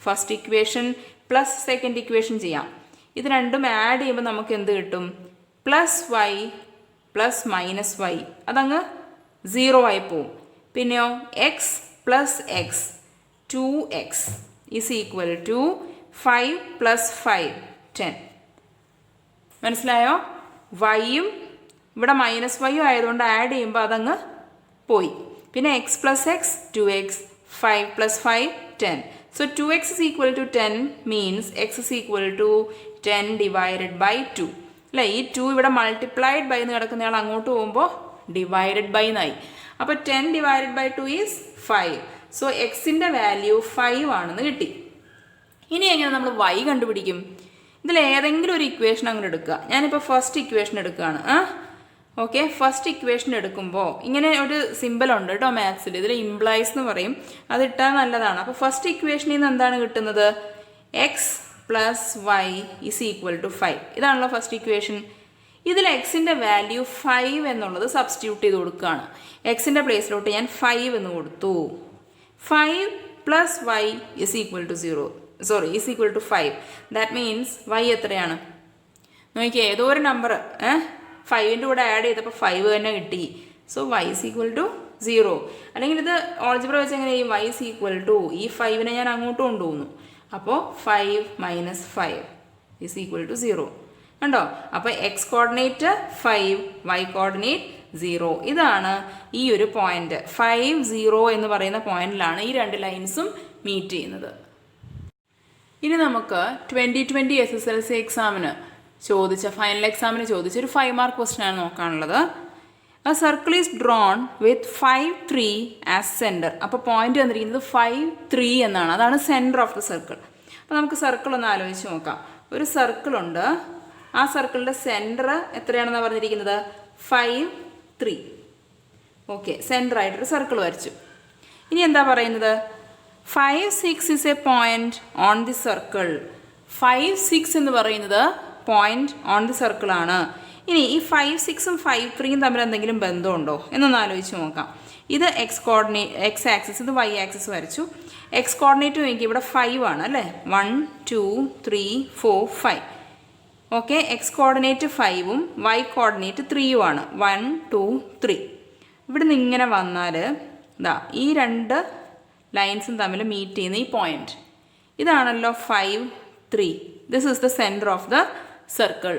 First equation plus second equation ചെയ്യാം. ഇത് രണ്ടും ആഡ് ചെയ്യുമ്പോൾ നമുക്ക് എന്ത് കിട്ടും? Plus Y plus minus Y അതങ്ങ് 0 ആയി പോവും. പിന്നെയോ X plus X 2x is equal to 5 plus 5 10. മനസ്സിലായോ? വൈയും ഇവിടെ മൈനസ് വൈയും ആയതുകൊണ്ട് ആഡ് ചെയ്യുമ്പോൾ അതങ്ങ് പോയി. പിന്നെ X plus X 2x 5 plus 5 10. So 2x is equal to 10 means x is equal to 10 divided by 2. അല്ലേ? ഈ 2 ഇവിടെ മൾട്ടിപ്ലൈഡ് ബൈ എന്ന് കിടക്കുന്നയാൾ അങ്ങോട്ട് പോകുമ്പോൾ ഡിവൈഡഡ് ബൈ എന്നായി. അപ്പോൾ 10 ഡിവൈഡഡ് ബൈ 2 ഈസ് 5. സോ എക്സിൻ്റെ വാല്യൂ 5 ആണെന്ന് കിട്ടി. ഇനി എങ്ങനെ നമ്മൾ y കണ്ടുപിടിക്കും? ഇതിൽ ഏതെങ്കിലും ഒരു ഇക്വേഷൻ അങ്ങനെ എടുക്കുക. ഞാനിപ്പോൾ ഫസ്റ്റ് ഇക്വേഷൻ എടുക്കുകയാണ്. ഓക്കെ, ഫസ്റ്റ് ഇക്വേഷൻ എടുക്കുമ്പോൾ ഇങ്ങനെ ഒരു സിമ്പിൾ ഉണ്ട് കേട്ടോ മാത്സിൽ. ഇതിൽ ഇംപ്ലൈസ് എന്ന് പറയും, അത് ഇട്ടാൽ നല്ലതാണ്. അപ്പോൾ ഫസ്റ്റ് ഇക്വേഷനിൽ നിന്ന് എന്താണ് കിട്ടുന്നത്? X plus Y is equal to 5. ഇതാണല്ലോ ഫസ്റ്റ് ഇക്വേഷൻ. ഇതിൽ എക്സിൻ്റെ വാല്യൂ 5 എന്നുള്ളത് സബ്സ്റ്റിറ്റ്യൂട്ട് ചെയ്ത് കൊടുക്കുകയാണ്. എക്സിൻ്റെ പ്ലേസിലോട്ട് ഞാൻ 5 എന്ന് കൊടുത്തു. 5 plus Y is equal to 0, sorry is equal to 5. That means Y എത്രയാണ് നോക്കിയേ? ഏതോ ഒരു നമ്പർ 5ൻ്റെ കൂടെ ആഡ് ചെയ്തപ്പോൾ 5 തന്നെ കിട്ടി. So Y is equal to 0. അല്ലെങ്കിൽ ഇത് ഓൾജിബ്ര വെച്ച് എങ്ങനെ ചെയ്യും? വൈ ഇസ് ഈക്വൽ ടു ഈ 5നെ ഞാൻ അങ്ങോട്ട് കൊണ്ടുപോകുന്നു. അപ്പോൾ 5 മൈനസ് 5 ഇസ് ഈക്വൽ ടു 0. കണ്ടോ? അപ്പോൾ എക്സ് കോർഡിനേറ്റ് 5, വൈ കോർഡിനേറ്റ് 0. ഇതാണ് ഈ ഒരു പോയിന്റ് 5, 0 എന്ന് പറയുന്ന പോയിന്റിലാണ് ഈ രണ്ട് ലൈൻസും മീറ്റ് ചെയ്യുന്നത്. ഇനി നമുക്ക് 2020 SSLC എക്സാമിന് ചോദിച്ച ഫൈനൽ എക്സാമിന് ചോദിച്ച ഒരു 5 മാർക്ക് ക്വസ്റ്റ്യൻ ആണ് നോക്കാനുള്ളത്. A circle is drawn with 5, 3 as centre. അപ്പോൾ പോയിന്റ് വന്നിരിക്കുന്നത് 5, 3 എന്നാണ്. അതാണ് സെൻറ്റർ ഓഫ് ദ സർക്കിൾ. അപ്പോൾ നമുക്ക് സർക്കിൾ ഒന്ന് ആലോചിച്ച് നോക്കാം. ഒരു സർക്കിളുണ്ട്. ആ സർക്കിളിൻ്റെ സെൻറ്റർ എത്രയാണെന്നാണ് പറഞ്ഞിരിക്കുന്നത്? 5, 3. ഓക്കെ, സെൻറ്റർ ആയിട്ടൊരു സർക്കിൾ വരച്ചു. ഇനി എന്താ പറയുന്നത്? 5, 6 is A point on the circle. 5, 6 എന്ന് പറയുന്നത് പോയിന്റ് ഓൺ ദി സർക്കിളാണ്. ഇനി ഈ 5, 6ഉം 5, 3യും തമ്മിൽ എന്തെങ്കിലും ബന്ധമുണ്ടോ എന്നൊന്ന് ആലോചിച്ച് നോക്കാം. ഇത് എക്സ് ആക്സിസ്, ഇത് വൈ ആക്സിസ് വരച്ചു. എക്സ് കോർഡിനേറ്റ് നോക്കി, ഇവിടെ 5 ആണ് അല്ലേ? 1, 2, 3, 4, 5. ഓക്കെ, എക്സ് കോർഡിനേറ്റ് 5ഉം വൈ കോർഡിനേറ്റ് 3യും ആണ്. 1, 2, 3. ഇവിടെ നിന്ന് ഇങ്ങനെ വന്നാൽ ഇതാ ഈ രണ്ട് ലൈൻസും തമ്മിൽ മീറ്റ് ചെയ്യുന്ന ഈ പോയിന്റ് ഇതാണല്ലോ 5, 3. This is the centre of the circle.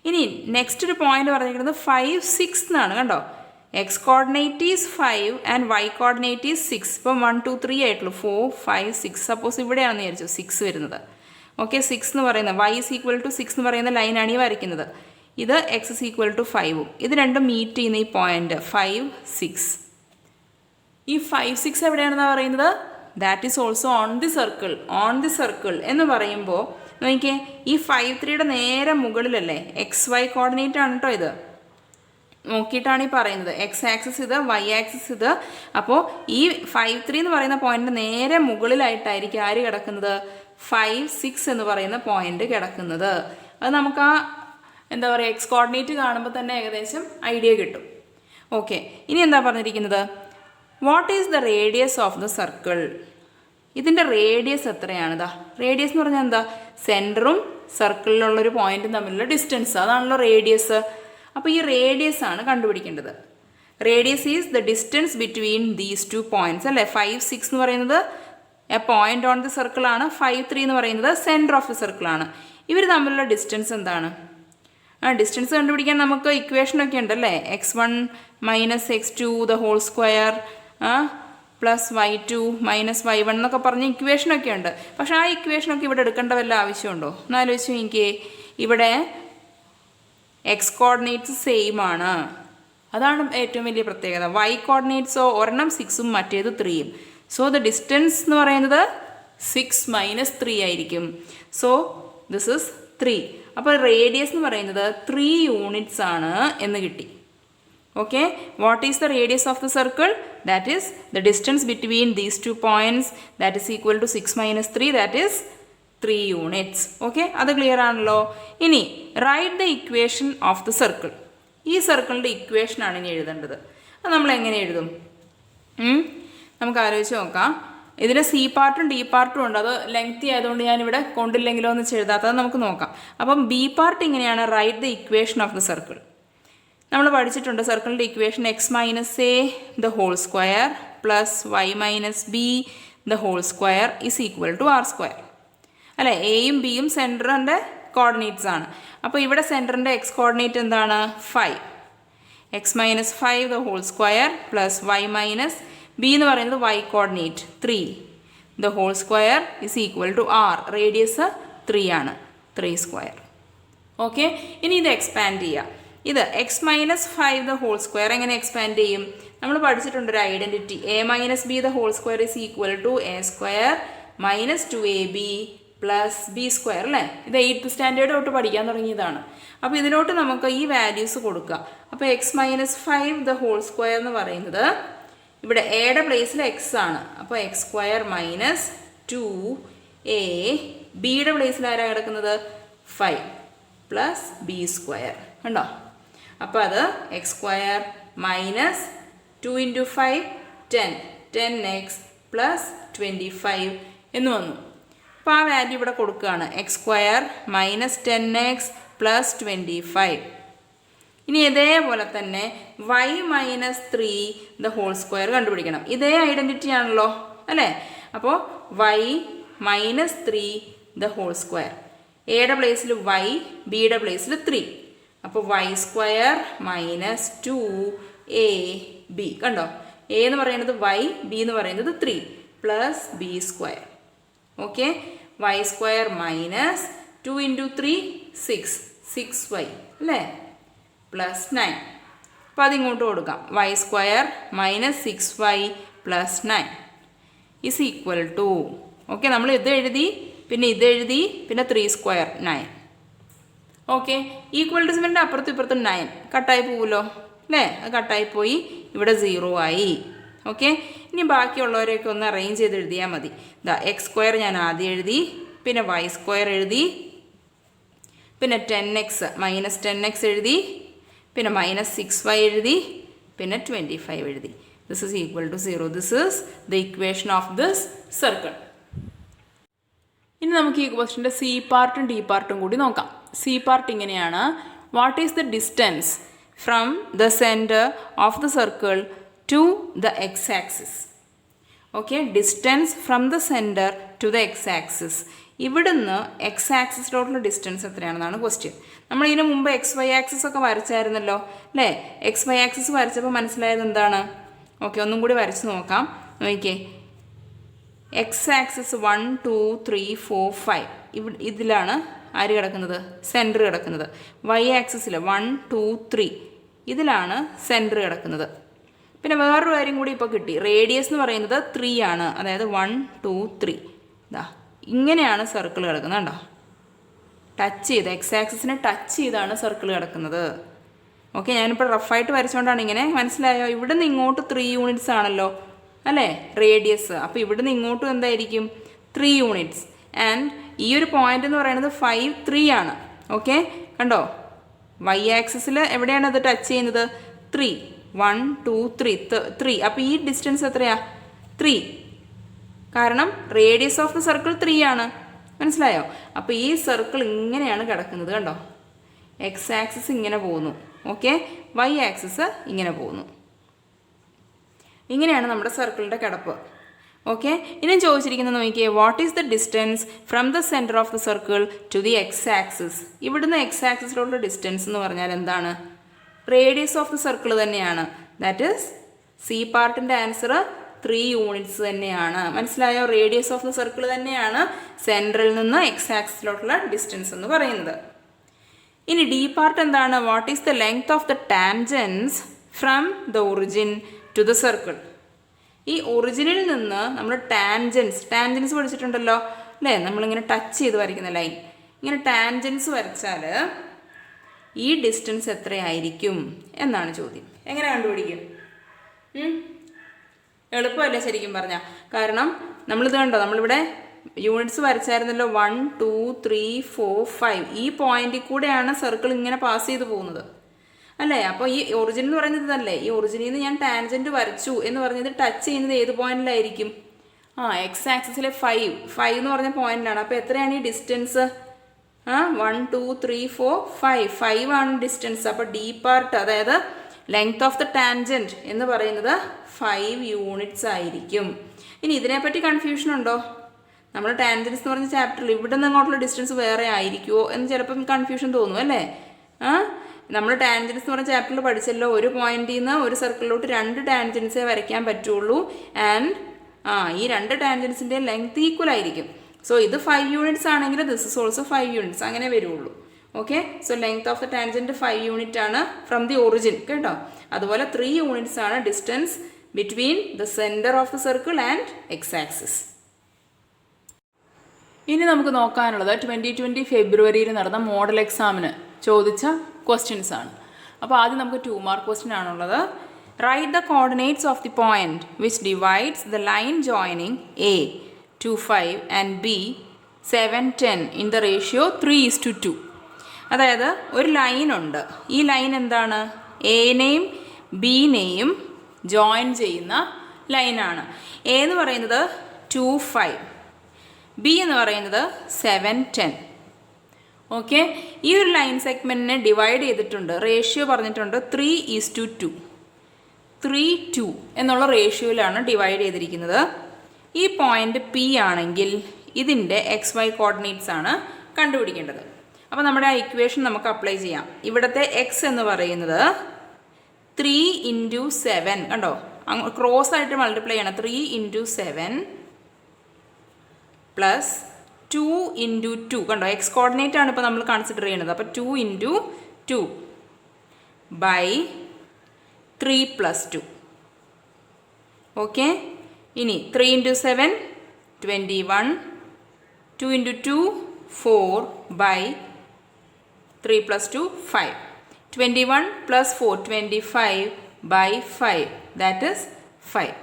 ഇനി നെക്സ്റ്റ് ഒരു പോയിന്റ് പറഞ്ഞിരിക്കുന്നത് 5, 6 എന്നാണ്. കണ്ടോ? X coordinate is 5 and Y coordinate is 6. ഇപ്പം 1, 2, 3 ആയിട്ടുള്ളൂ. 4, 5, 6. സപ്പോസ് ഇവിടെയാണെന്ന് വിചാരിച്ചു 6 വരുന്നത്. ഓക്കെ, 6 എന്ന് പറയുന്നത് വൈ ഇസ് ഈക്വൽ ടു 6 എന്ന് പറയുന്ന ലൈനാണ് ഈ വരയ്ക്കുന്നത്. ഇത് എക്സ് ഇസ് ഈക്വൽ ടു 5ഉം. ഇത് രണ്ടും മീറ്റ് ചെയ്യുന്ന ഈ പോയിന്റ് 5, 6. ഈ 5, 6 എവിടെയാണെന്നാണ് പറയുന്നത്? That is also on the circle. On the circle എന്ന് പറയുമ്പോൾ നോക്കിയേ, ഈ 5, 3യുടെ നേരെ മുകളിലല്ലേ? എക്സ് വൈ കോർഡിനേറ്റ് ആണ് കേട്ടോ. ഇത് നോക്കിയിട്ടാണ് ഈ പറയുന്നത്. എക്സ് ആക്സിസ് ഇത്, വൈ ആക്സിസ് ഇത്. അപ്പോൾ ഈ 5, 3 എന്ന് പറയുന്ന പോയിന്റ് നേരെ മുകളിലായിട്ടായിരിക്കും ആര് കിടക്കുന്നത്? 5, 6 എന്ന് പറയുന്ന പോയിന്റ് കിടക്കുന്നത്. അത് നമുക്ക് ആ എന്താ പറയുക എക്സ് കോർഡിനേറ്റ് കാണുമ്പോൾ തന്നെ ഏകദേശം ഐഡിയ കിട്ടും. ഓക്കെ, ഇനി എന്താ പറഞ്ഞിരിക്കുന്നത്? What is the radius of the circle? ഇതിൻ്റെ റേഡിയസ് എത്രയാണ്? ഇതാ റേഡിയസ് എന്ന് പറഞ്ഞാൽ എന്താ? സെൻറ്ററും സർക്കിളിലുള്ളൊരു പോയിൻറ്റും തമ്മിലുള്ള ഡിസ്റ്റൻസ്, അതാണല്ലോ റേഡിയസ്. അപ്പോൾ ഈ റേഡിയസ് ആണ് കണ്ടുപിടിക്കേണ്ടത്. Radius is the distance between these two points അല്ലേ. 5, 6 എന്ന് പറയുന്നത് എ പോയിൻ്റ് ഓൺ ദി സർക്കിളാണ്. 5, 3 എന്ന് പറയുന്നത് സെൻറ്റർ ഓഫ് ദി സർക്കിളാണ്. ഇവർ തമ്മിലുള്ള ഡിസ്റ്റൻസ് എന്താണ്? ഡിസ്റ്റൻസ് കണ്ടുപിടിക്കാൻ നമുക്ക് ഇക്വേഷനൊക്കെ ഉണ്ടല്ലേ. x1 minus x2 the whole square plus y2 minus y1 എന്നൊക്കെ പറഞ്ഞ് ഇക്വേഷനൊക്കെ ഉണ്ട്. പക്ഷേ ആ ഇക്വേഷനൊക്കെ ഇവിടെ എടുക്കേണ്ട വല്ല ആവശ്യമുണ്ടോ എന്ന് ആലോചിച്ചു എനിക്ക്. ഇവിടെ എക്സ് കോർഡിനേറ്റ്സ് സെയിം ആണ്, അതാണ് ഏറ്റവും വലിയ പ്രത്യേകത. y കോർഡിനേറ്റ്സോ ഒരെണ്ണം 6ഉം മറ്റേത് 3ഉം. സോ ദ ഡിസ്റ്റൻസ് എന്ന് പറയുന്നത് 6 മൈനസ് 3 ആയിരിക്കും. So this is 3. അപ്പോൾ റേഡിയസ് എന്ന് പറയുന്നത് 3 യൂണിറ്റ്സ് ആണ് എന്ന് കിട്ടി. Okay, what is the radius of the circle? That is the distance between these two points, that is equal to 6 minus 3, that is 3 units. Okay, അത് clear ആണല്ലോ. ഇനി write the equation of the circle. ഈ സർക്കിളിൻ്റെ ഇക്വേഷനാണ് ഇനി എഴുതേണ്ടത്. അത് നമ്മൾ എങ്ങനെ എഴുതും? നമുക്ക് ആലോചിച്ച് നോക്കാം. ഇതിൽ സി പാർട്ടും ഡി പാർട്ടും ഉണ്ട്. അത് ലെങ്തി ആയതുകൊണ്ട് ഞാനിവിടെ കൊണ്ടില്ലെങ്കിലോ എന്ന് എഴുതാത്തത് നമുക്ക് നോക്കാം. അപ്പം ബി പാർട്ട് ഇങ്ങനെയാണ്. Write the equation of the circle. നമ്മൾ പഠിച്ചിട്ടുണ്ട് സർക്കിളിൻ്റെ equation X minus A the whole square plus Y minus B the whole square is equal to R square അല്ലേ. എയും ബിയും സെൻറ്ററിൻ്റെ കോർഡിനേറ്റ്സ് ആണ്. അപ്പോൾ ഇവിടെ സെൻറ്ററിൻ്റെ എക്സ് കോർഡിനേറ്റ് എന്താണ്? 5. X minus 5 the whole square plus Y minus B എന്ന് പറയുന്നത് y coordinate 3 the whole square is equal to R. Radius 3 ആണ്, 3 സ്ക്വയർ. ഓക്കെ, ഇനി ഇത് എക്സ്പാൻഡ് ചെയ്യാം. ഇത് X minus 5 the whole square എങ്ങനെ എക്സ്പാൻഡ് ചെയ്യും? നമ്മൾ പഠിച്ചിട്ടുണ്ട് ഒരു identity. A minus B the whole square is equal to A square minus 2ab plus B square അല്ലേ. ഇത് 8th സ്റ്റാൻഡേർഡ് തൊട്ട് പഠിക്കാൻ തുടങ്ങിയതാണ്. അപ്പോൾ ഇതിലോട്ട് നമുക്ക് ഈ വാല്യൂസ് കൊടുക്കുക. അപ്പോൾ X minus 5 the whole square എന്ന് പറയുന്നത് ഇവിടെ എയുടെ പ്ലേസിൽ എക്സ് ആണ്. അപ്പോൾ എക്സ് സ്ക്വയർ മൈനസ് 2a, ബിയുടെ പ്ലേസിൽ ആരാണ് കിടക്കുന്നത്? 5 പ്ലസ് ബി സ്ക്വയർ കണ്ടോ. അപ്പോൾ അത് X square minus 2 into 5 10x plus 25 എന്ന് വന്നു. അപ്പോൾ ആ വാല്യൂ ഇവിടെ കൊടുക്കുകയാണ്. X square minus 10x plus 25. ഇനി ഇതേപോലെ തന്നെ y minus 3 the whole square കണ്ടുപിടിക്കണം. ഇതേ ഐഡൻറ്റിറ്റി ആണല്ലോ അല്ലേ. അപ്പോൾ y minus 3 the whole square, എയുടെ പ്ലേസിൽ y, ബിയുടെ പ്ലേസിൽ 3. അപ്പോൾ y സ്ക്വയർ മൈനസ് 2ab കണ്ടോ. എ എന്ന് പറയുന്നത് y, ബി എന്ന് പറയുന്നത് 3 plus B square. Okay, y square minus 2 into 3 6y അല്ലേ പ്ലസ് 9. അപ്പോൾ അതിങ്ങോട്ട് കൊടുക്കാം. y square minus 6y plus 9 is equal to. Okay, നമ്മൾ ഇത് എഴുതി, പിന്നെ ഇത് എഴുതി, പിന്നെ 3 സ്ക്വയർ 9. ഓക്കെ, ഈക്വൽ ടു സിമെൻ്റ് അപ്പുറത്തും ഇപ്പുറത്തും 9 കട്ടായി പോവുമല്ലോ അല്ലേ. അത് കട്ടായി പോയി, ഇവിടെ 0 ആയി. ഓക്കെ, ഇനി ബാക്കിയുള്ളവരെയൊക്കെ ഒന്ന് അറേഞ്ച് ചെയ്ത് എഴുതിയാൽ മതി. ഇതാ എക്സ് സ്ക്വയർ ഞാൻ ആദ്യം എഴുതി, പിന്നെ y സ്ക്വയർ എഴുതി, പിന്നെ 10x മൈനസ് 10x എഴുതി, പിന്നെ മൈനസ് 6y എഴുതി, പിന്നെ 25 എഴുതി. This is equal to 0. This is the equation of this circle. ഇനി നമുക്ക് ഈ ക്വസ്റ്റിൻ്റെ സി പാർട്ടും ഡി പാർട്ടും കൂടി നോക്കാം. സി പാർട്ട് ഇങ്ങനെയാണ്. What is the distance from the centre of the circle to the X axis? Okay, distance from the centre to the X axis. ഇവിടുന്ന് X ആക്സിസിലോട്ടുള്ള ഡിസ്റ്റൻസ് എത്രയാണെന്നാണ് ക്വസ്റ്റ്യൻ. നമ്മൾ ഇതിന് മുമ്പ് എക്സ് വൈ ആക്സിസ് ഒക്കെ വരച്ചായിരുന്നല്ലോ അല്ലേ. X Y axis വരച്ചപ്പോൾ മനസ്സിലായത് എന്താണ്? ഓക്കെ, ഒന്നും കൂടി വരച്ച് നോക്കാം. നോക്കിക്കേ, എക്സ് ആക്സിസ് 1 2 3 4 5 ഇതിലാണ് ആര് കിടക്കുന്നത്? സെൻറ്റർ കിടക്കുന്നത്. വൈ ആക്സിസിൽ 1 2 3 ഇതിലാണ് സെൻറ്റർ കിടക്കുന്നത്. പിന്നെ വേറൊരു കാര്യം കൂടി ഇപ്പോൾ കിട്ടി. റേഡിയസ് എന്ന് പറയുന്നത് 3 ആണ്. അതായത് 1 2 3 ഇതാ ഇങ്ങനെയാണ് സർക്കിൾ കിടക്കുന്നത് കണ്ടോ. ടച്ച് ചെയ്ത് എക്സ് ആക്സിസിനെ ടച്ച് ചെയ്താണ് സർക്കിൾ കിടക്കുന്നത്. ഓക്കെ, ഞാനിപ്പോൾ റഫായിട്ട് വരച്ചുകൊണ്ടാണ് ഇങ്ങനെ. മനസ്സിലായോ? ഇവിടെ നിന്ന് ഇങ്ങോട്ട് 3 യൂണിറ്റ്സ് ആണല്ലോ അല്ലേ റേഡിയസ്. അപ്പോൾ ഇവിടെ നിന്ന് ഇങ്ങോട്ടും എന്തായിരിക്കും? 3 യൂണിറ്റ്സ്. ആൻഡ് ഈ ഒരു പോയിന്റ് എന്ന് പറയുന്നത് 5 3 ആണ്. ഓക്കെ, കണ്ടോ വൈ ആക്സിസിൽ എവിടെയാണ് അത് ടച്ച് ചെയ്യുന്നത്? 3 1 2 3 3. അപ്പോൾ ഈ ഡിസ്റ്റൻസ് എത്രയാ? 3 കാരണം റേഡിയസ് ഓഫ് ദ സർക്കിൾ 3 ആണ്. മനസ്സിലായോ? അപ്പോൾ ഈ സർക്കിൾ ഇങ്ങനെയാണ് കിടക്കുന്നത് കണ്ടോ. എക്സ് ആക്സിസ് ഇങ്ങനെ പോകുന്നു, ഓക്കെ, വൈ ആക്സിസ് ഇങ്ങനെ പോകുന്നു. ഇങ്ങനെയാണ് നമ്മുടെ സർക്കിളിൻ്റെ കിടപ്പ്. ഓക്കെ, ഇനി ചോദിച്ചിരിക്കുന്നത് നോക്കിയേ, what is the distance from the centre of the circle to the X axis. ഇവിടുന്ന് എക്സ് ആക്സിസിലോട്ടുള്ള ഡിസ്റ്റൻസ് എന്ന് പറഞ്ഞാൽ എന്താണ്? റേഡിയസ് ഓഫ് ദ സർക്കിൾ തന്നെയാണ്. ദാറ്റ് ഈസ് സി പാർട്ടിൻ്റെ ആൻസർ 3 യൂണിറ്റ്സ് തന്നെയാണ്. മനസ്സിലായോ? റേഡിയസ് ഓഫ് ദ സർക്കിൾ തന്നെയാണ് സെൻറ്ററിൽ നിന്ന് എക്സ് ആക്സിസിലോട്ടുള്ള ഡിസ്റ്റൻസ് എന്ന് പറയുന്നത്. ഇനി ഡി പാർട്ട് എന്താണ്? What is the length of the tangents from the origin to the circle. ഈ ഒറിജിനിൽ നിന്ന് നമ്മൾ ടാൻജൻസ് പഠിച്ചിട്ടുണ്ടല്ലോ അല്ലേ? നമ്മളിങ്ങനെ ടച്ച് ചെയ്ത് വരയ്ക്കുന്ന ലൈൻ, ഇങ്ങനെ ടാൻജൻസ് വരച്ചാൽ ഈ ഡിസ്റ്റൻസ് എത്രയായിരിക്കും എന്നാണ് ചോദ്യം. എങ്ങനെ കണ്ടുപിടിക്കും? എളുപ്പമല്ലേ ശരിക്കും പറഞ്ഞാൽ. കാരണം നമ്മളിത് കണ്ടോ, നമ്മളിവിടെ യൂണിറ്റ്സ് വരച്ചായിരുന്നല്ലോ, 1 2 3 4 5. ഈ പോയിന്റിൽ കൂടെയാണ് സർക്കിൾ ഇങ്ങനെ പാസ് ചെയ്ത് പോകുന്നത് അല്ലേ? അപ്പോൾ ഈ ഒറിജിൻ എന്ന് പറയുന്നത് ഇതല്ലേ? ഈ ഒറിജിനിൽ നിന്ന് ഞാൻ ടാൻജൻറ്റ് വരച്ചു എന്ന് പറഞ്ഞത് ടച്ച് ചെയ്യുന്നത് ഏത് പോയിന്റിലായിരിക്കും? എക്സ് ആക്സിസിലെ 5 എന്ന് പറഞ്ഞ പോയിന്റിലാണ്. അപ്പോൾ എത്രയാണ് ഈ ഡിസ്റ്റൻസ്? 1 2 3 4 5 ആണ് ഡിസ്റ്റൻസ്. അപ്പോൾ ഡി പാർട്ട്, അതായത് ലെങ്ത് ഓഫ് ദ ടാൻജൻറ്റ് എന്ന് പറയുന്നത് 5 യൂണിറ്റ്സ് ആയിരിക്കും. ഇനി ഇതിനെപ്പറ്റി കൺഫ്യൂഷൻ ഉണ്ടോ? നമ്മൾ ടാൻജൻസ് എന്ന് പറഞ്ഞ ചാപ്റ്ററിൽ ഇവിടെ നിന്ന് അങ്ങോട്ടുള്ള ഡിസ്റ്റൻസ് വേറെ ആയിരിക്കുമോ എന്ന് ചിലപ്പം കൺഫ്യൂഷൻ തോന്നും അല്ലേ? നമ്മൾ ടാൻജൻസ് എന്ന് പറഞ്ഞ ചാപ്റ്ററിൽ പഠിച്ചല്ലോ, ഒരു പോയിന്റിൽ നിന്ന് ഒരു സർക്കിളിലോട്ട് 2 ടാൻജൻസേ വരയ്ക്കാൻ പറ്റുള്ളൂ. ആൻഡ് ഈ 2 ടാൻജൻസിൻ്റെ ലെങ്ത് ഈക്വൽ ആയിരിക്കും. സോ ഇത് 5 യൂണിറ്റ്സ് ആണെങ്കിൽ ദിസ് ഇസ് ഓൾസോ 5 യൂണിറ്റ്സ്, അങ്ങനെ വരുള്ളൂ. Okay, so length of the tangent 5 unit ആണ് ഫ്രം ദി ഒറിജിൻ കേട്ടോ. അതുപോലെ 3 യൂണിറ്റ്സ് ആണ് distance between the centre of the circle and X axis. ഇനി നമുക്ക് നോക്കാനുള്ളത് 2020 ഫെബ്രുവരിയിൽ നടന്ന മോഡൽ എക്സാമിന് ചോദിച്ച ക്വസ്റ്റ്യൻസ് ആണ്. അപ്പോൾ ആദ്യം നമുക്ക് 2 മാർക്ക് ക്വസ്റ്റ്യൻ ആണുള്ളത്. Right the coordinates of the point which divides the line joining A 2 5 and B 7 10 in the ratio 3:2. അതായത് ഒരു ലൈനുണ്ട്. ഈ ലൈൻ എന്താണ്? എനെയും ബിനെയും ജോയിൻ ചെയ്യുന്ന ലൈനാണ്. എ എന്ന് പറയുന്നത് 2 5, ബി എന്ന് പറയുന്നത് 7 10. ഓക്കെ, ഈ ഒരു ലൈൻ സെഗ്മെൻറ്റിനെ ഡിവൈഡ് ചെയ്തിട്ടുണ്ട്, റേഷ്യോ പറഞ്ഞിട്ടുണ്ട് 3:2. 3:2 എന്നുള്ള റേഷ്യോയിലാണ് ഡിവൈഡ് ചെയ്തിരിക്കുന്നത്. ഈ പോയിന്റ് പി ആണെങ്കിൽ ഇതിൻ്റെ XY കോർഡിനേറ്റ്സ് ആണ് കണ്ടുപിടിക്കേണ്ടത്. അപ്പോൾ നമ്മുടെ ആ ഇക്വേഷൻ നമുക്ക് അപ്ലൈ ചെയ്യാം. ഇവിടുത്തെ എക്സ് എന്ന് പറയുന്നത് 3 × 7 കണ്ടോ, ക്രോസ് ആയിട്ട് മൾട്ടിപ്ലൈ ചെയ്യണം. 3 × 7 പ്ലസ് 2 × 2 കണ്ടോ, എക്സ് കോർഡിനേറ്റ് ആണ് ഇപ്പോൾ നമ്മൾ കൺസിഡർ ചെയ്യുന്നത്. അപ്പോൾ 2 × 2 ബൈ 3 + 2. ഓക്കെ, ഇനി 3 × 7 21, 2 × 2 4 by 3 + 2 5. 21 + 4 25 by 5, that is 5.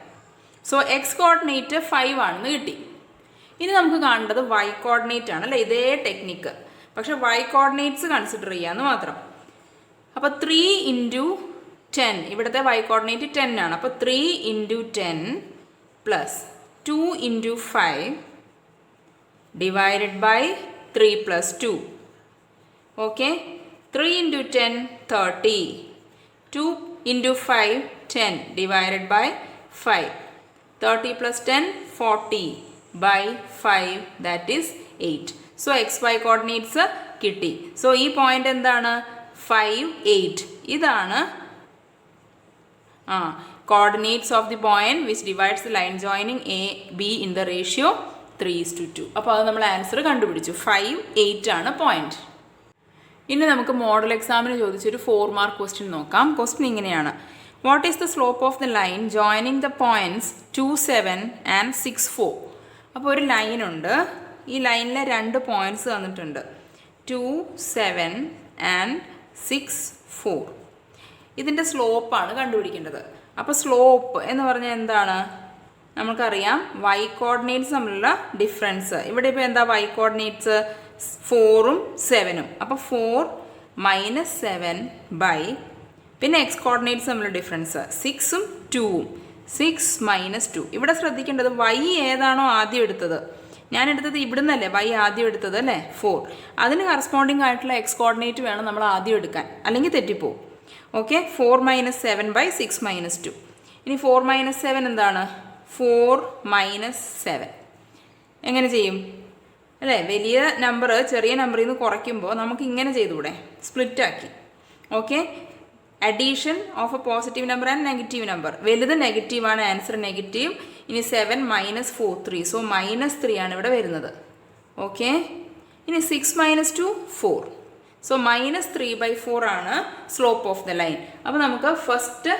So x coordinate 5 ആണെന്ന് കിട്ടി. ഇനി നമുക്ക് കാണേണ്ടത് വൈ കോർഡിനേറ്റ് ആണ് അല്ലേ? ഇതേ ടെക്നിക്ക്, പക്ഷെ വൈ കോർഡിനേറ്റ്സ് കൺസിഡർ ചെയ്യാമെന്ന് മാത്രം. അപ്പോൾ 3 × 10, ഇവിടുത്തെ വൈ കോർഡിനേറ്റ് 10 ആണ്. അപ്പോൾ 3 × 10 plus 2 × 5 divided by 3 + 2. Okay, 3 × 10 30, 2 × 5 10 divided by 5, 30 + 10 40 by 5, that is 8. So XY coordinates കിട്ടി. സോ ഈ പോയിന്റ് എന്താണ്? 5 8. ഇതാണ് coordinates of the point which divides the line joining A be in the ratio 3:2. അപ്പോൾ അത് നമ്മൾ ആൻസർ കണ്ടുപിടിച്ചു. 5 8 ആണ് പോയിന്റ്. ഇനി നമുക്ക് മോഡൽ എക്സാമിന് ചോദിച്ചൊരു 4 മാർക്ക് ക്വസ്റ്റ്യൻ നോക്കാം. ക്വസ്റ്റ്യൻ ഇങ്ങനെയാണ്: what is the slope of the line joining the points 2 7 and 6 4. അപ്പോൾ ഒരു ലൈനുണ്ട്. ഈ ലൈനിലെ 2 പോയിന്റ്സ് തന്നിട്ടുണ്ട്, 2 7 ആൻഡ് 6 4. ഇതിൻ്റെ സ്ലോപ്പാണ് കണ്ടുപിടിക്കേണ്ടത്. അപ്പോൾ സ്ലോപ്പ് എന്ന് പറഞ്ഞാൽ എന്താണ്? നമുക്കറിയാം വൈ കോർഡിനേറ്റ്സ് തമ്മിലുള്ള ഡിഫറൻസ്. ഇവിടെ ഇപ്പോൾ എന്താ വൈ കോർഡിനേറ്റ്സ്? 4ഉം 7ഉം. അപ്പോൾ 4 - 7 ബൈ, പിന്നെ എക്സ് കോർഡിനേറ്റ്സ് തമ്മിലുള്ള ഡിഫറൻസ് 6ഉം 2ഉം, 6 മൈനസ് 2. ഇവിടെ ശ്രദ്ധിക്കേണ്ടത് y ഏതാണോ ആദ്യം എടുത്തത്, ഞാൻ എടുത്തത് ഇവിടുന്നല്ലേ y ആദ്യം എടുത്തത് അല്ലേ 4, അതിന് കറസ്പോണ്ടിങ് ആയിട്ടുള്ള എക്സ് കോർഡിനേറ്റ് വേണം നമ്മൾ ആദ്യം എടുക്കാൻ, അല്ലെങ്കിൽ തെറ്റിപ്പോവും. Okay, 4 minus 7 by 6 minus 2. ഇനി 4 മൈനസ് 7 എന്താണ്? 4 മൈനസ് 7 എങ്ങനെ ചെയ്യും അല്ലേ? വലിയ നമ്പർ ചെറിയ നമ്പറിൽ നിന്ന് കുറയ്ക്കുമ്പോൾ നമുക്ക് ഇങ്ങനെ ചെയ്തുകൂടെ? സ്പ്ലിറ്റാക്കി. Okay, addition of a positive number and negative number. വലുത് നെഗറ്റീവാണ്, ആൻസർ നെഗറ്റീവ്. ഇനി 7 മൈനസ് 4 3, സോ മൈനസ് 3 ആണ് ഇവിടെ വരുന്നത്. ഓക്കെ, ഇനി 6 മൈനസ് 2 4, സോ മൈനസ് 3/4 ആണ് സ്ലോപ്പ് ഓഫ് ദ ലൈൻ. അപ്പോൾ നമുക്ക് first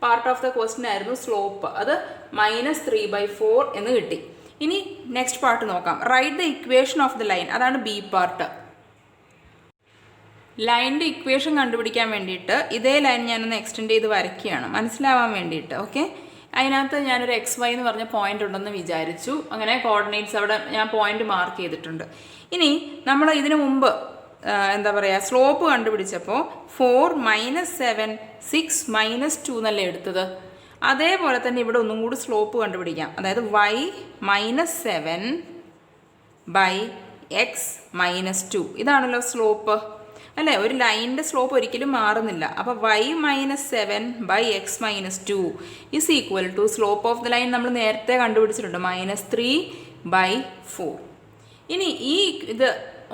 part of the question ആയിരുന്നു സ്ലോപ്പ്, അത് മൈനസ് 3/4 എന്ന് കിട്ടി. ഇനി നെക്സ്റ്റ് പാർട്ട് നോക്കാം. Right the equation of the line, അതാണ് ബി പാർട്ട്. ലൈനിൻ്റെ ഇക്വേഷൻ കണ്ടുപിടിക്കാൻ വേണ്ടിയിട്ട് ഇതേ ലൈൻ ഞാനൊന്ന് എക്സ്റ്റെൻഡ് ചെയ്ത് വരയ്ക്കുകയാണ് മനസ്സിലാവാൻ വേണ്ടിയിട്ട്. ഓക്കെ, അതിനകത്ത് ഞാനൊരു XY എന്ന് പറഞ്ഞ പോയിന്റ് ഉണ്ടെന്ന് വിചാരിച്ചു. അങ്ങനെ കോർഡിനേറ്റ്സ് അവിടെ ഞാൻ പോയിന്റ് മാർക്ക് ചെയ്തിട്ടുണ്ട്. ഇനി നമ്മൾ ഇതിനു മുമ്പ് എന്താ പറയുക, സ്ലോപ്പ് കണ്ടുപിടിച്ചപ്പോൾ 4 മൈനസ് 7 6 മൈനസ് 2 എന്നല്ലേ എടുത്തത്. അതേപോലെ തന്നെ ഇവിടെ ഒന്നും കൂടി സ്ലോപ്പ് കണ്ടുപിടിക്കാം. അതായത് y minus 7 by x minus 2, ഇതാണല്ലോ സ്ലോപ്പ് അല്ലേ? ഒരു ലൈനിൻ്റെ സ്ലോപ്പ് ഒരിക്കലും മാറുന്നില്ല. അപ്പോൾ y minus 7 by x minus 2 is equal to slope of the line നമ്മൾ നേരത്തെ കണ്ടുപിടിച്ചിട്ടുണ്ട്, -3/4. ഇനി ഈ ഇത്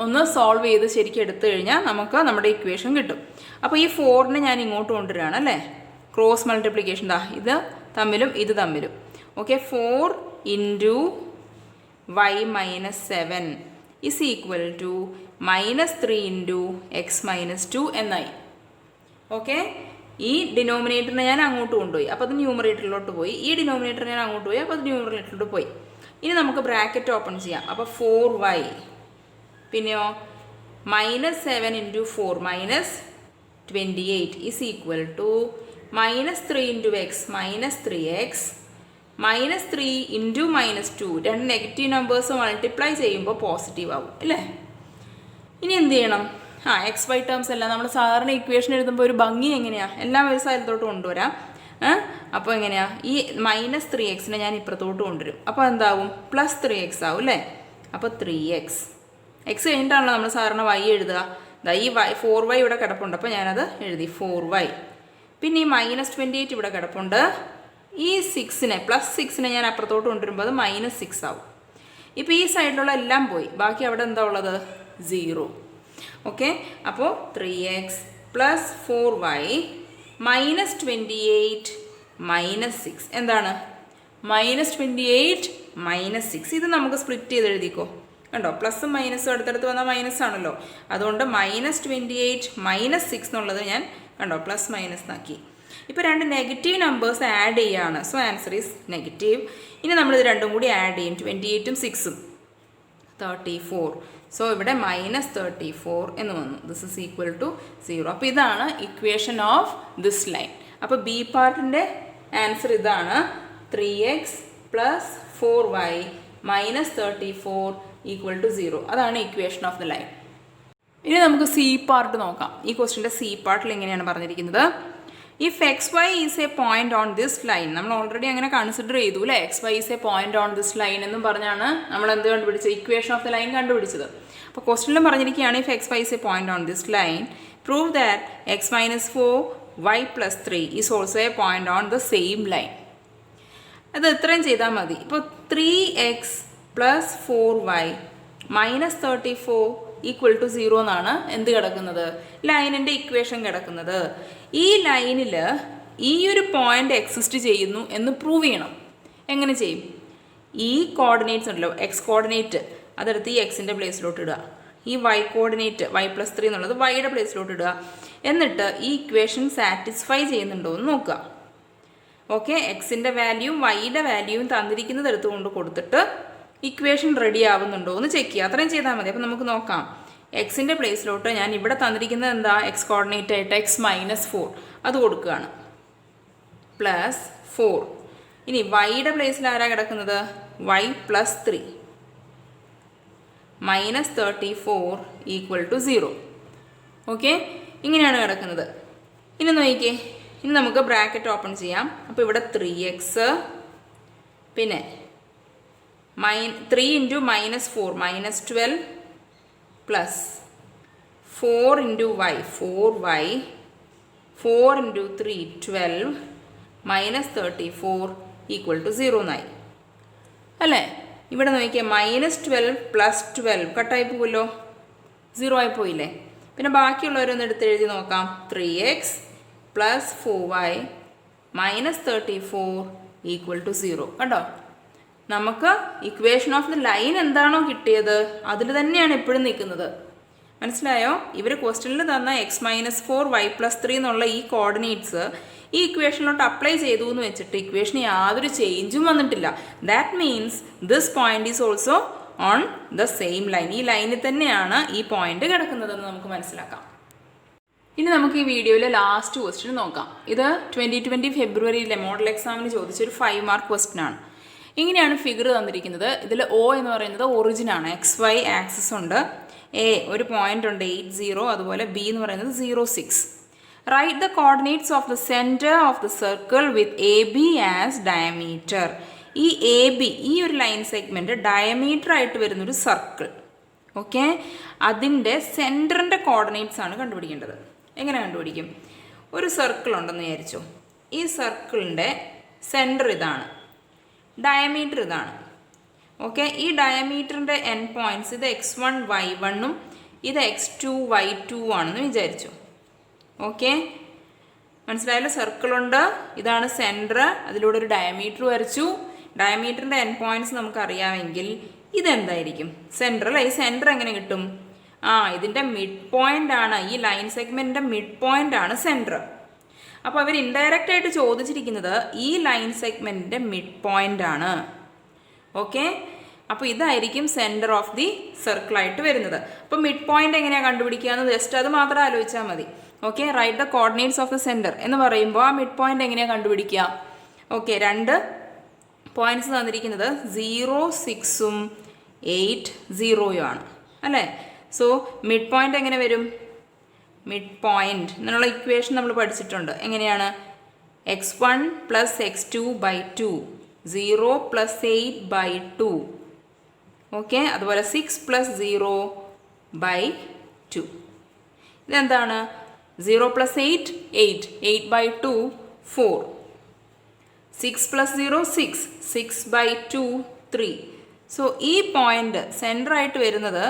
ഒന്ന് സോൾവ് ചെയ്ത് ശരിക്കും എടുത്തു കഴിഞ്ഞാൽ നമുക്ക് നമ്മുടെ ഇക്വേഷൻ കിട്ടും. അപ്പോൾ ഈ 4നെ ഞാൻ ഇങ്ങോട്ട് കൊണ്ടുവരികയാണ് അല്ലേ, ക്രോസ് മൾട്ടിപ്ലിക്കേഷൻ. ദാ ഇത് തമ്മിലും ഇത് തമ്മിലും. Okay, 4 into y minus 7 is equal to -3 into x minus 2 എന്നായി. ഓക്കെ, ഈ ഡിനോമിനേറ്ററിനെ ഞാൻ അങ്ങോട്ട് കൊണ്ടുപോയി, അപ്പോൾ അത് ന്യൂമറേറ്ററിലോട്ട് പോയി. ഈ ഡിനോമിനേറ്റർ ഞാൻ അങ്ങോട്ട് പോയി, അപ്പോൾ അത് ന്യൂമറേറ്ററിലോട്ട് പോയി. ഇനി നമുക്ക് ബ്രാക്കറ്റ് ഓപ്പൺ ചെയ്യാം. അപ്പോൾ 4y, പിന്നെയോ -7 into 4 -28 is equal to -3 into x -3x -3 into -2. രണ്ട് നെഗറ്റീവ് നമ്പേഴ്സ് മൾട്ടിപ്ലൈ ചെയ്യുമ്പോൾ പോസിറ്റീവ് ആവും അല്ലേ? ഇനി എന്ത് ചെയ്യണം? XY ടേംസ് എല്ലാം നമ്മൾ സാധാരണ ഇക്വേഷൻ എഴുതുമ്പോൾ ഒരു ഭംഗി എങ്ങനെയാണ്, എല്ലാം ഒരു സൈഡിലോട്ട് കൊണ്ടുവരാം. അപ്പോൾ എങ്ങനെയാണ്, ഈ -3x ഞാൻ ഇപ്പുറത്തോട്ട് കൊണ്ടുവരും. അപ്പോൾ എന്താവും? +3x ആവും അല്ലേ? അപ്പോൾ 3x, എക്സ് കഴിഞ്ഞിട്ടാണല്ലോ നമ്മൾ സാധാരണ y എഴുതുക. ഈ 4y ഇവിടെ കിടപ്പുണ്ട്, അപ്പോൾ ഞാനത് എഴുതി 4y. പിന്നെ ഈ -28 ഇവിടെ കിടപ്പുണ്ട്. ഈ +6നെ ഞാൻ അപ്പുറത്തോട്ട് കൊണ്ടുവരുമ്പോൾ അത് -6 ആവും. ഇപ്പോൾ ഈ സൈഡിലുള്ള എല്ലാം പോയി, ബാക്കി അവിടെ എന്താ ഉള്ളത്? 0. ഓക്കെ, അപ്പോൾ 3x + 4y -28 -6 എന്താണ്? -28 -6. ഇത് നമുക്ക് സ്പ്ലിറ്റ് ചെയ്ത് എഴുതിക്കോ. കണ്ടോ, പ്ലസും മൈനസും അടുത്തടുത്ത് വന്നാൽ മൈനസ് ആണല്ലോ. അതുകൊണ്ട് -28 -6 എന്നുള്ളത് ഞാൻ കണ്ടോ പ്ലസ് മൈനസ് ആക്കി. ഇപ്പോൾ രണ്ട് നെഗറ്റീവ് നമ്പേഴ്സ് ആഡ് ചെയ്യുകയാണ്, സോ ആൻസർ ഈസ് നെഗറ്റീവ്. ഇനി നമ്മളിത് രണ്ടും കൂടി ആഡ് ചെയ്യും, 28ഉം 6ഉം 34. സോ ഇവിടെ -34 എന്ന് വന്നു. This is equal to 0. അപ്പോൾ ഇതാണ് ഇക്വേഷൻ ഓഫ് ദിസ് ലൈൻ. അപ്പോൾ ബി പാർട്ടിൻ്റെ ആൻസർ ഇതാണ്, 3x + 4y -34 = 0. അതാണ് ഇക്വേഷൻ ഓഫ് ദ ലൈൻ. ഇനി നമുക്ക് സി പാർട്ട് നോക്കാം. ഈ ക്വസ്റ്റിൻ്റെ സി പാർട്ടിൽ എങ്ങനെയാണ് പറഞ്ഞിരിക്കുന്നത്? If XY is A point on this line, നമ്മൾ ഓൾറെഡി അങ്ങനെ കൺസിഡർ ചെയ്തു അല്ലേ? XY is A point on this line എന്നും പറഞ്ഞാണ് നമ്മൾ എന്ത് കണ്ടുപിടിച്ചത്? ഇക്വേഷൻ ഓഫ് ദ ലൈൻ കണ്ടുപിടിച്ചത്. അപ്പോൾ ക്വസ്റ്റിനിലും പറഞ്ഞിരിക്കുകയാണ് if XY is A point on this line prove that x - 4 y + 3 is also A point on the same line. അത് എത്രയും ചെയ്താൽ മതി. ഇപ്പോൾ 3x + 4y -34 = 0 എന്നാണ് എന്ത് കിടക്കുന്നത്? ലൈനിൻ്റെ ഇക്വേഷൻ കിടക്കുന്നത്. ഈ ലൈനിൽ ഈ ഒരു പോയിന്റ് എക്സിസ്റ്റ് ചെയ്യുന്നു എന്ന് പ്രൂവ് ചെയ്യണം. എങ്ങനെ ചെയ്യും? ഈ കോർഡിനേറ്റ്സ് ഉണ്ടല്ലോ, എക്സ് കോർഡിനേറ്റ് അതെടുത്ത് ഈ എക്സിൻ്റെ പ്ലേസിലോട്ട് ഇടുക. ഈ y കോർഡിനേറ്റ് y + 3 എന്നുള്ളത് വൈയുടെ പ്ലേസിലോട്ട് ഇടുക. എന്നിട്ട് ഈ ഇക്വേഷൻ സാറ്റിസ്ഫൈ ചെയ്യുന്നുണ്ടോ എന്ന് നോക്കുക. ഓക്കെ, എക്സിൻ്റെ വാല്യൂവും വൈയുടെ വാല്യൂവും തന്നിരിക്കുന്നത് എടുത്തുകൊണ്ട് കൊടുത്തിട്ട് ഇക്വേഷൻ റെഡി ആവുന്നുണ്ടോ എന്ന് ചെക്ക് ചെയ്യുക. അത്രയും ചെയ്താൽ മതി. അപ്പോൾ നമുക്ക് നോക്കാം. എക്സിൻ്റെ പ്ലേസിലോട്ട് ഞാൻ ഇവിടെ തന്നിരിക്കുന്നത് എന്താ? എക്സ് കോർഡിനേറ്റ് ആയിട്ട് x - 4 അത് കൊടുക്കുകയാണ്, +4. ഇനി വൈയുടെ പ്ലേസിൽ ആരാ കിടക്കുന്നത്? y + 3 -34 = 0. ഓക്കെ, ഇങ്ങനെയാണ് കിടക്കുന്നത്. ഇനി നോക്കിക്കേ, ഇനി നമുക്ക് ബ്രാക്കറ്റ് ഓപ്പൺ ചെയ്യാം. അപ്പോൾ ഇവിടെ 3x പിന്നെ 3 into -4 -12 plus 4 into y 4y 4 into 3 12 -34 equal to 0 എന്നായി അല്ലേ. ഇവിടെ നോക്കിയാൽ -12 പ്ലസ് 12 കട്ടായി പോവുമല്ലോ, 0 ആയി പോയില്ലേ. പിന്നെ ബാക്കിയുള്ളവരൊന്ന് എടുത്ത് എഴുതി നോക്കാം. 3x plus 4y -34 equal to 0. കണ്ടോ, നമുക്ക് ഇക്വേഷൻ ഓഫ് ദ ലൈൻ എന്താണോ കിട്ടിയത് അതിൽ തന്നെയാണ് എപ്പോഴും നിൽക്കുന്നത്. മനസ്സിലായോ? ഇവർ ക്വസ്റ്റ്യനിൽ തന്ന x-4 y+3 എന്നുള്ള ഈ കോർഡിനേറ്റ്സ് ഈ ഇക്വേഷനിലോട്ട് അപ്ലൈ ചെയ്തു എന്ന് വെച്ചിട്ട് ഇക്വേഷന് യാതൊരു ചേഞ്ചും വന്നിട്ടില്ല. That means this point is also on the same line. ഈ ലൈനിൽ തന്നെയാണ് ഈ പോയിന്റ് കിടക്കുന്നതെന്ന് നമുക്ക് മനസ്സിലാക്കാം. ഇനി നമുക്ക് ഈ വീഡിയോയിലെ ലാസ്റ്റ് ക്വസ്റ്റ്യൻ നോക്കാം. ഇത് 2020 ഫെബ്രുവരിയിലെ മോഡൽ എക്സാമിന് ചോദിച്ചൊരു 5 മാർക്ക് ക്വസ്റ്റ്യൻ ആണ്. ഇങ്ങനെയാണ് ഫിഗർ തന്നിരിക്കുന്നത്. ഇതിൽ O എന്ന് പറയുന്നത് ഒറിജിൻ ആണ്. XY ആക്സിസ് ഉണ്ട്, A ഒരു പോയിന്റ് ഉണ്ട് 80, അതുപോലെ B എന്ന് പറയുന്നത് 06. Right the coordinates of the centre of the circle with AB as diameter. ഈ AB ഈ ഒരു ലൈൻ സെഗ്മെൻറ്റ് ഡയമീറ്റർ ആയിട്ട് വരുന്നൊരു സർക്കിൾ. ഓക്കെ, അതിൻ്റെ സെൻറ്ററിൻ്റെ കോർഡിനേറ്റ്സ് ആണ് കണ്ടുപിടിക്കേണ്ടത്. എങ്ങനെ കണ്ടുപിടിക്കും? ഒരു സർക്കിൾ ഉണ്ടെന്ന് വിചാരിച്ചു. ഈ സർക്കിളിൻ്റെ സെൻറ്റർ ഇതാണ്, ഡയമീറ്റർ ഇതാണ്. ഓക്കെ, ഈ ഡയമീറ്ററിൻ്റെ എൻ പോയിൻറ്റ്സ് ഇത് x1 y1 ഇത് x2 y2 ആണെന്ന് വിചാരിച്ചു. ഓക്കെ, മനസ്സിലായല്ലോ? സർക്കിളുണ്ട്, ഇതാണ് സെൻറ്റർ, അതിലൂടെ ഒരു ഡയമീറ്റർ വരച്ചു. ഡയമീറ്ററിൻ്റെ എൻ പോയിൻറ്റ്സ് നമുക്കറിയാമെങ്കിൽ ഇതെന്തായിരിക്കും? സെൻറ്റർ അല്ലേ. ഈ സെൻറ്റർ എങ്ങനെ കിട്ടും? ഇതിൻ്റെ മിഡ് പോയിൻ്റ് ആണ്, ഈ ലൈൻ സെഗ്മെൻറ്റിൻ്റെ മിഡ് പോയിൻ്റ് ആണ് സെൻറ്റർ. അപ്പോൾ അവർ ഇൻഡയറക്റ്റ് ആയിട്ട് ചോദിച്ചിരിക്കുന്നത് ഈ ലൈൻ സെഗ്മെൻറ്റിൻ്റെ മിഡ് പോയിൻ്റ് ആണ്. ഓക്കെ, അപ്പോൾ ഇതായിരിക്കും സെൻറ്റർ ഓഫ് ദി സർക്കിളായിട്ട് വരുന്നത്. അപ്പോൾ മിഡ് പോയിൻ്റ് എങ്ങനെയാണ് കണ്ടുപിടിക്കുക എന്ന് ജസ്റ്റ് അത് മാത്രം ആലോചിച്ചാൽ മതി. Okay, right the coordinates of the centre എന്ന് പറയുമ്പോൾ ആ മിഡ് പോയിൻ്റ് എങ്ങനെയാണ് കണ്ടുപിടിക്കുക? ഓക്കെ, 2 പോയിൻറ്റ്സ് തന്നിരിക്കുന്നത് 0, 6ഉം 8, 0ഉം ആണ് അല്ലേ. സോ മിഡ് പോയിൻ്റ് എങ്ങനെ വരും? മിഡ് പോയിൻ്റ് എന്നുള്ള ഇക്വേഷൻ നമ്മൾ പഠിച്ചിട്ടുണ്ട്. എങ്ങനെയാണ്? x1 plus x2 by 2, 0 plus 8 by 2. Okay, അതുപോലെ 6 പ്ലസ് 0 ബൈ 2. ഇതെന്താണ്? 0 plus 8 8, 8 by 2 4, 6 plus 0 6, 6 by 2 3. So ഈ പോയിൻ്റ് സെൻറ്ററായിട്ട് വരുന്നത്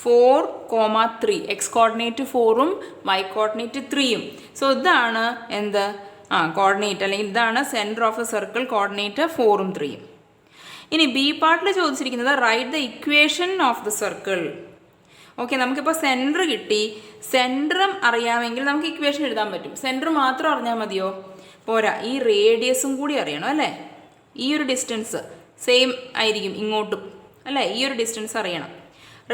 4,3. എക്സ് കോർഡിനേറ്റ് 4ഉം വൈ കോർഡിനേറ്റ് 3ഉം. സോ ഇതാണ് എന്ത്? കോർഡിനേറ്റ് അല്ലെങ്കിൽ ഇതാണ് centre of the circle, coordinate 4ഉം 3ഉം. ഇനി ബി പാർട്ടിൽ ചോദിച്ചിരിക്കുന്നത് write the equation of the circle. Okay, നമുക്കിപ്പോൾ സെൻറ്റർ കിട്ടി. സെൻറ്ററും അറിയാമെങ്കിൽ നമുക്ക് ഇക്വേഷൻ എഴുതാൻ പറ്റും. സെൻറ്റർ മാത്രം അറിഞ്ഞാൽ മതിയോ? പോരാ, ഈ റേഡിയസും കൂടി അറിയണം അല്ലേ. ഈ ഒരു ഡിസ്റ്റൻസ് സെയിം ആയിരിക്കും ഇങ്ങോട്ടും അല്ലേ. ഈ ഒരു ഡിസ്റ്റൻസ് അറിയണം.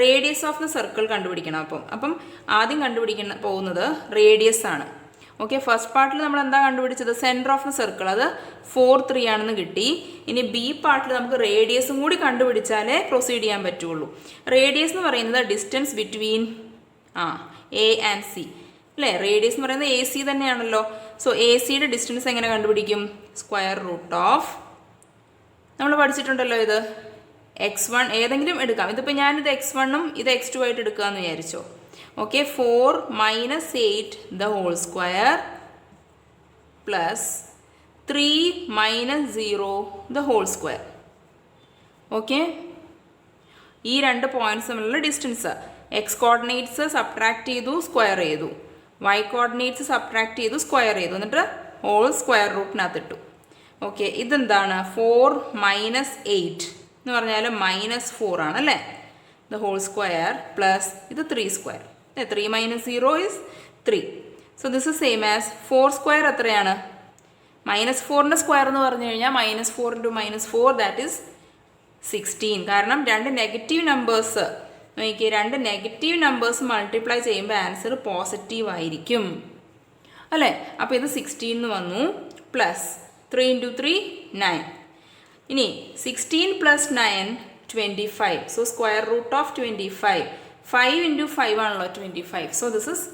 റേഡിയസ് ഓഫ് ദ സർക്കിൾ കണ്ടുപിടിക്കണം. അപ്പം ആദ്യം കണ്ടുപിടിക്കുന്ന പോകുന്നത് റേഡിയസ് ആണ്. ഓക്കെ, ഫസ്റ്റ് പാർട്ടിൽ നമ്മൾ എന്താ കണ്ടുപിടിച്ചത്? സെൻറ്റർ ഓഫ് ദ സർക്കിൾ, അത് 4, 3 ആണെന്ന് കിട്ടി. ഇനി ബി പാർട്ടിൽ നമുക്ക് റേഡിയസും കൂടി കണ്ടുപിടിച്ചാലേ പ്രൊസീഡ് ചെയ്യാൻ പറ്റുള്ളൂ. റേഡിയസ് എന്ന് പറയുന്നത് distance between A and C അല്ലേ. റേഡിയസ് എന്ന് പറയുന്നത് AC തന്നെയാണല്ലോ. സോ AC-യുടെ ഡിസ്റ്റൻസ് എങ്ങനെ കണ്ടുപിടിക്കും? സ്ക്വയർ റൂട്ട് ഓഫ്, നമ്മൾ പഠിച്ചിട്ടുണ്ടല്ലോ ഇത്, x1 ഏതെങ്കിലും എടുക്കാം. ഇതിപ്പോൾ ഞാനിത് x1ഉം ഇത് x2 ആയിട്ട് എടുക്കാമെന്ന് വിചാരിച്ചോ. Okay, 4 minus 8 the whole square plus 3 minus 0 the whole square. Okay, ഈ 2 പോയിൻറ്റ്സ് തമ്മിലുള്ള ഡിസ്റ്റൻസ്. എക്സ് കോർഡിനേറ്റ്സ് സബ്ട്രാക്ട് ചെയ്തു, സ്ക്വയർ ചെയ്തു. വൈ കോർഡിനേറ്റ്സ് സബ്ട്രാക്ട് ചെയ്തു, സ്ക്വയർ ചെയ്തു. എന്നിട്ട് ഹോൾ സ്ക്വയർ റൂട്ടിനകത്ത് ഇട്ടു. ഓക്കെ, ഇതെന്താണ്? 4 മൈനസ് 8 എന്ന് പറഞ്ഞാൽ -4 ആണല്ലേ. ദ ഹോൾ സ്ക്വയർ പ്ലസ് ഇത് 3 square. 3 minus 0 is 3. So this is same as 4 square എത്രയാണ്? -4ൻ്റെ സ്ക്വയർ എന്ന് പറഞ്ഞു കഴിഞ്ഞാൽ -4 ഇൻറ്റു -4 ദാറ്റ് ഈസ് 16. കാരണം 2 നെഗറ്റീവ് നമ്പേഴ്സ് നോക്കിയേ, 2 നെഗറ്റീവ് നമ്പേഴ്സ് മൾട്ടിപ്ലൈ ചെയ്യുമ്പോൾ ആൻസർ പോസിറ്റീവ് ആയിരിക്കും അല്ലേ. അപ്പോൾ ഇത് 16 എന്ന് വന്നു. Plus 3 into 3 9. ഇനി 16 plus 9 25. So square root of 25. 5 into 5 ആണല്ലോ 25. So this is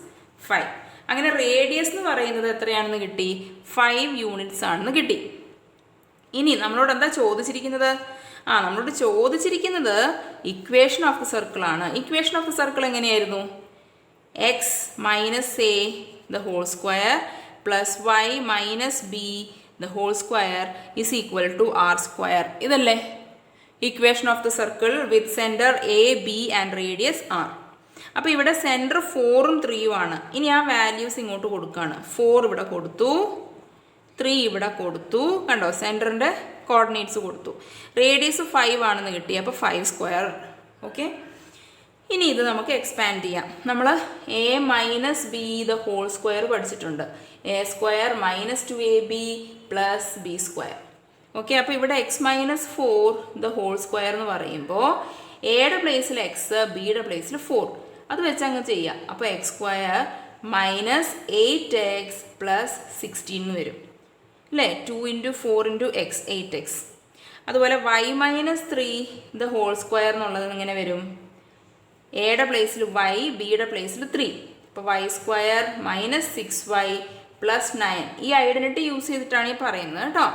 5. അങ്ങനെ റേഡിയസ് എന്ന് പറയുന്നത് എത്രയാണെന്ന് കിട്ടി? 5 യൂണിറ്റ്സ് ആണെന്ന് കിട്ടി. ഇനി നമ്മളോട് എന്താ ചോദിച്ചിരിക്കുന്നത്? നമ്മളോട് ചോദിച്ചിരിക്കുന്നത് ഇക്വേഷൻ ഓഫ് ദ സർക്കിൾ ആണ്. ഇക്വേഷൻ ഓഫ് ദ സർക്കിൾ എങ്ങനെയായിരുന്നു? X minus A the whole square plus Y minus B the whole square is equal to R square. ഇതല്ലേ equation of the circle with centre A B and radius R. അപ്പോൾ ഇവിടെ centre 4ഉം 3ഉം ആണ്. ഇനി ആ values ഇങ്ങോട്ട് കൊടുക്കുകയാണ്. 4 ഇവിടെ കൊടുത്തു, 3 ഇവിടെ കൊടുത്തു. കണ്ടോ, സെൻറ്ററിൻ്റെ കോർഡിനേറ്റ്സ് കൊടുത്തു. റേഡിയസ് 5 ആണെന്ന് കിട്ടി. അപ്പോൾ 5 സ്ക്വയർ. ഓക്കെ, ഇനി ഇത് നമുക്ക് എക്സ്പാൻഡ് ചെയ്യാം. നമ്മൾ A minus B the whole square പഠിച്ചിട്ടുണ്ട്. A square minus 2ab plus B square. Okay, അപ്പോൾ ഇവിടെ X minus 4 the whole square എന്ന് പറയുമ്പോൾ എയുടെ പ്ലേസിൽ എക്സ്, ബിയുടെ പ്ലേസിൽ 4. അത് വെച്ച് അങ്ങ് ചെയ്യാം. അപ്പോൾ X square minus 8x plus 16 വരും അല്ലേ? 2 × 4 × x 8x. അതുപോലെ y minus 3 the whole square എന്നുള്ളത് ഇങ്ങനെ വരും. എയുടെ പ്ലേസിൽ y, ബിയുടെ പ്ലേസിൽ 3. അപ്പോൾ y square minus 6y plus 9. ഈ ഐഡൻറ്റിറ്റി യൂസ് ചെയ്തിട്ടാണ് ഈ പറയുന്നത് കേട്ടോ.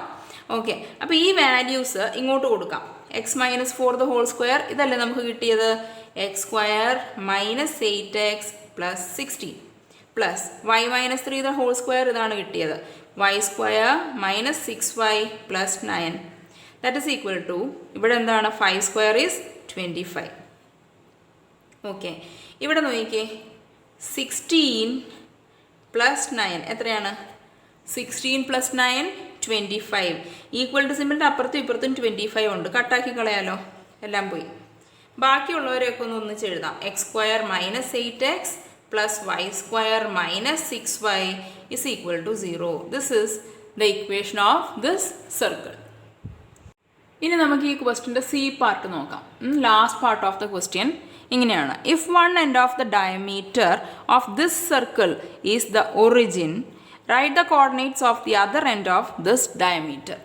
ഓക്കെ, അപ്പോൾ ഈ വാല്യൂസ് ഇങ്ങോട്ട് കൊടുക്കാം. X minus 4 the whole square ഇതല്ലേ നമുക്ക് കിട്ടിയത്? X square minus 8x plus 16 plus Y minus 3 the whole square ഇതാണ് കിട്ടിയത്. Y square minus 6y plus 9 that is equal to, ഇവിടെ എന്താണ്? 5 സ്ക്വയർ ഈസ് 25. ഓക്കെ, ഇവിടെ നോക്കിക്കേ, 16 പ്ലസ് 9 എത്രയാണ്? 16 പ്ലസ് 9 25. ഈക്വൽ ടു സിമ്പിളിൻ്റെ അപ്പുറത്തും ഇപ്പുറത്തും 25 ഉണ്ട്. കട്ടാക്കി കളയാലോ, എല്ലാം പോയി. ബാക്കിയുള്ളവരെയൊക്കെ ഒന്ന് ഒന്നിച്ച് എഴുതാം. X square minus 8x plus Y square minus 6y is equal to 0. This is the equation of this circle. ഇനി നമുക്ക് ഈ ക്വസ്റ്റ്യൻ്റെ സി പാർട്ട് നോക്കാം. Last part of the question ഇങ്ങനെയാണ്. If one end of the diameter of this circle is the origin, write the coordinates of the other end of this diameter.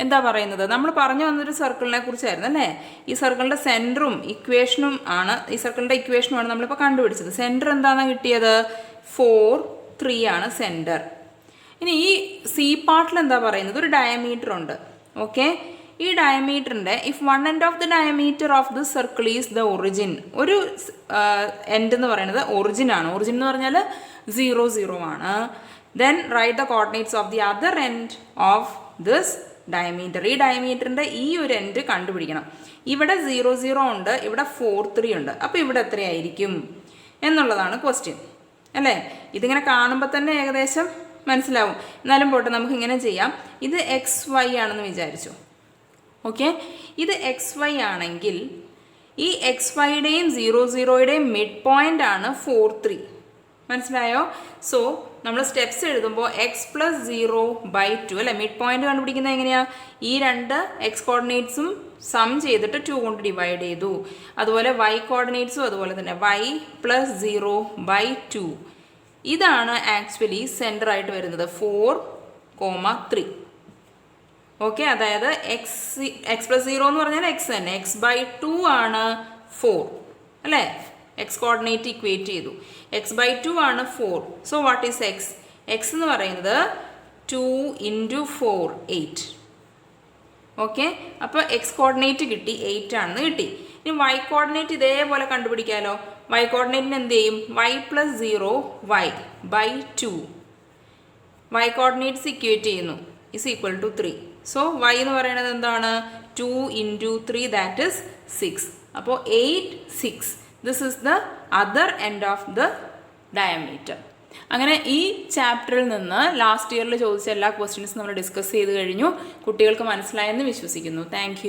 എന്താ പറയുന്നത്? നമ്മൾ പറഞ്ഞു വന്നൊരു സർക്കിളിനെ കുറിച്ചായിരുന്നു അല്ലേ? ഈ സർക്കിളിൻ്റെ സെൻറ്ററും ഇക്വേഷനും ആണ്, ഈ സർക്കിളിൻ്റെ ഇക്വേഷനുമാണ് നമ്മളിപ്പോൾ കണ്ടുപിടിച്ചത്. സെൻറ്റർ എന്താണെന്ന് കിട്ടിയത്? 4, 3 ആണ് സെൻറ്റർ. ഇനി ഈ സി പാർട്ടിൽ എന്താ പറയുന്നത്? ഒരു ഡയമീറ്റർ ഉണ്ട്. ഓക്കെ, ഈ ഡയമീറ്ററിൻ്റെ if one end of the diameter of this circle is the origin, ഒരു എൻഡ് എന്ന് പറയുന്നത് ഒറിജിൻ ആണ്. ഒറിജിൻ എന്ന് പറഞ്ഞാൽ 0, 0 ആണ്. Then right the coordinates of the other end of this diameter. ഈ ഡയമീറ്ററിൻ്റെ ഈ ഒരു എൻഡ് കണ്ടുപിടിക്കണം. ഇവിടെ 0, 0 ഉണ്ട്, ഇവിടെ 4, 3 ഉണ്ട്. അപ്പോൾ ഇവിടെ എത്രയായിരിക്കും എന്നുള്ളതാണ് ക്വസ്റ്റ്യൻ അല്ലേ? ഇതിങ്ങനെ കാണുമ്പോൾ തന്നെ ഏകദേശം മനസ്സിലാവും. എന്നാലും പോട്ടെ, നമുക്ക് ഇങ്ങനെ ചെയ്യാം. ഇത് XY ആണെന്ന് വിചാരിച്ചു. ഓക്കെ, ഇത് XY ആണെങ്കിൽ ഈ XYയുടെയും 0, 0യുടെയും മിഡ് പോയിൻ്റ് ആണ് 4, 3. മനസ്സിലായോ? സോ നമ്മൾ സ്റ്റെപ്സ് എഴുതുമ്പോൾ എക്സ് പ്ലസ് 0/2 അല്ലേ? മിഡ് പോയിന്റ് കണ്ടുപിടിക്കുന്നത് എങ്ങനെയാണ്? ഈ രണ്ട് എക്സ് കോർഡിനേറ്റ്സും സം ചെയ്തിട്ട് 2 കൊണ്ട് ഡിവൈഡ് ചെയ്തു. അതുപോലെ വൈ കോർഡിനേറ്റ്സും അതുപോലെ തന്നെ y പ്ലസ് 0/2. ഇതാണ് ആക്ച്വലി സെൻറ്റർ ആയിട്ട് വരുന്നത് 4, 3. ഓക്കെ, അതായത് എക്സ് പ്ലസ് 0 എന്ന് പറഞ്ഞാൽ എക്സ് തന്നെ. x/2 ആണ് 4 അല്ലേ? എക്സ് കോർഡിനേറ്റ് ഇക്വേറ്റ് ചെയ്തു. x/2 ആണ് 4. So what is X? X എന്ന് പറയുന്നത് 2 × 4 8. ഓക്കെ, അപ്പോൾ എക്സ് കോർഡിനേറ്റ് കിട്ടി, 8 ആണെന്ന് കിട്ടി. ഇനി വൈ കോർഡിനേറ്റ് ഇതേപോലെ കണ്ടുപിടിക്കാമല്ലോ. വൈ കോർഡിനേറ്റിന് എന്ത് ചെയ്യും? y plus 0y/2. Y coordinates equate ചെയ്യുന്നു is equal to 3. So y എന്ന് പറയുന്നത് എന്താണ്? 2 × 3 ദാറ്റ് ഇസ് 6. അപ്പോൾ 8, 6. This is the other end of the diameter. അങ്ങനെ ഈ ചാപ്റ്ററിൽ നിന്ന് ലാസ്റ്റ് ഇയറിൽ ചോദിച്ച എല്ലാ ക്വസ്റ്റ്യൻസും നമ്മൾ ഡിസ്കസ് ചെയ്ത് കഴിഞ്ഞു. കുട്ടികൾക്ക് മനസ്സിലായെന്ന് വിശ്വസിക്കുന്നു. താങ്ക്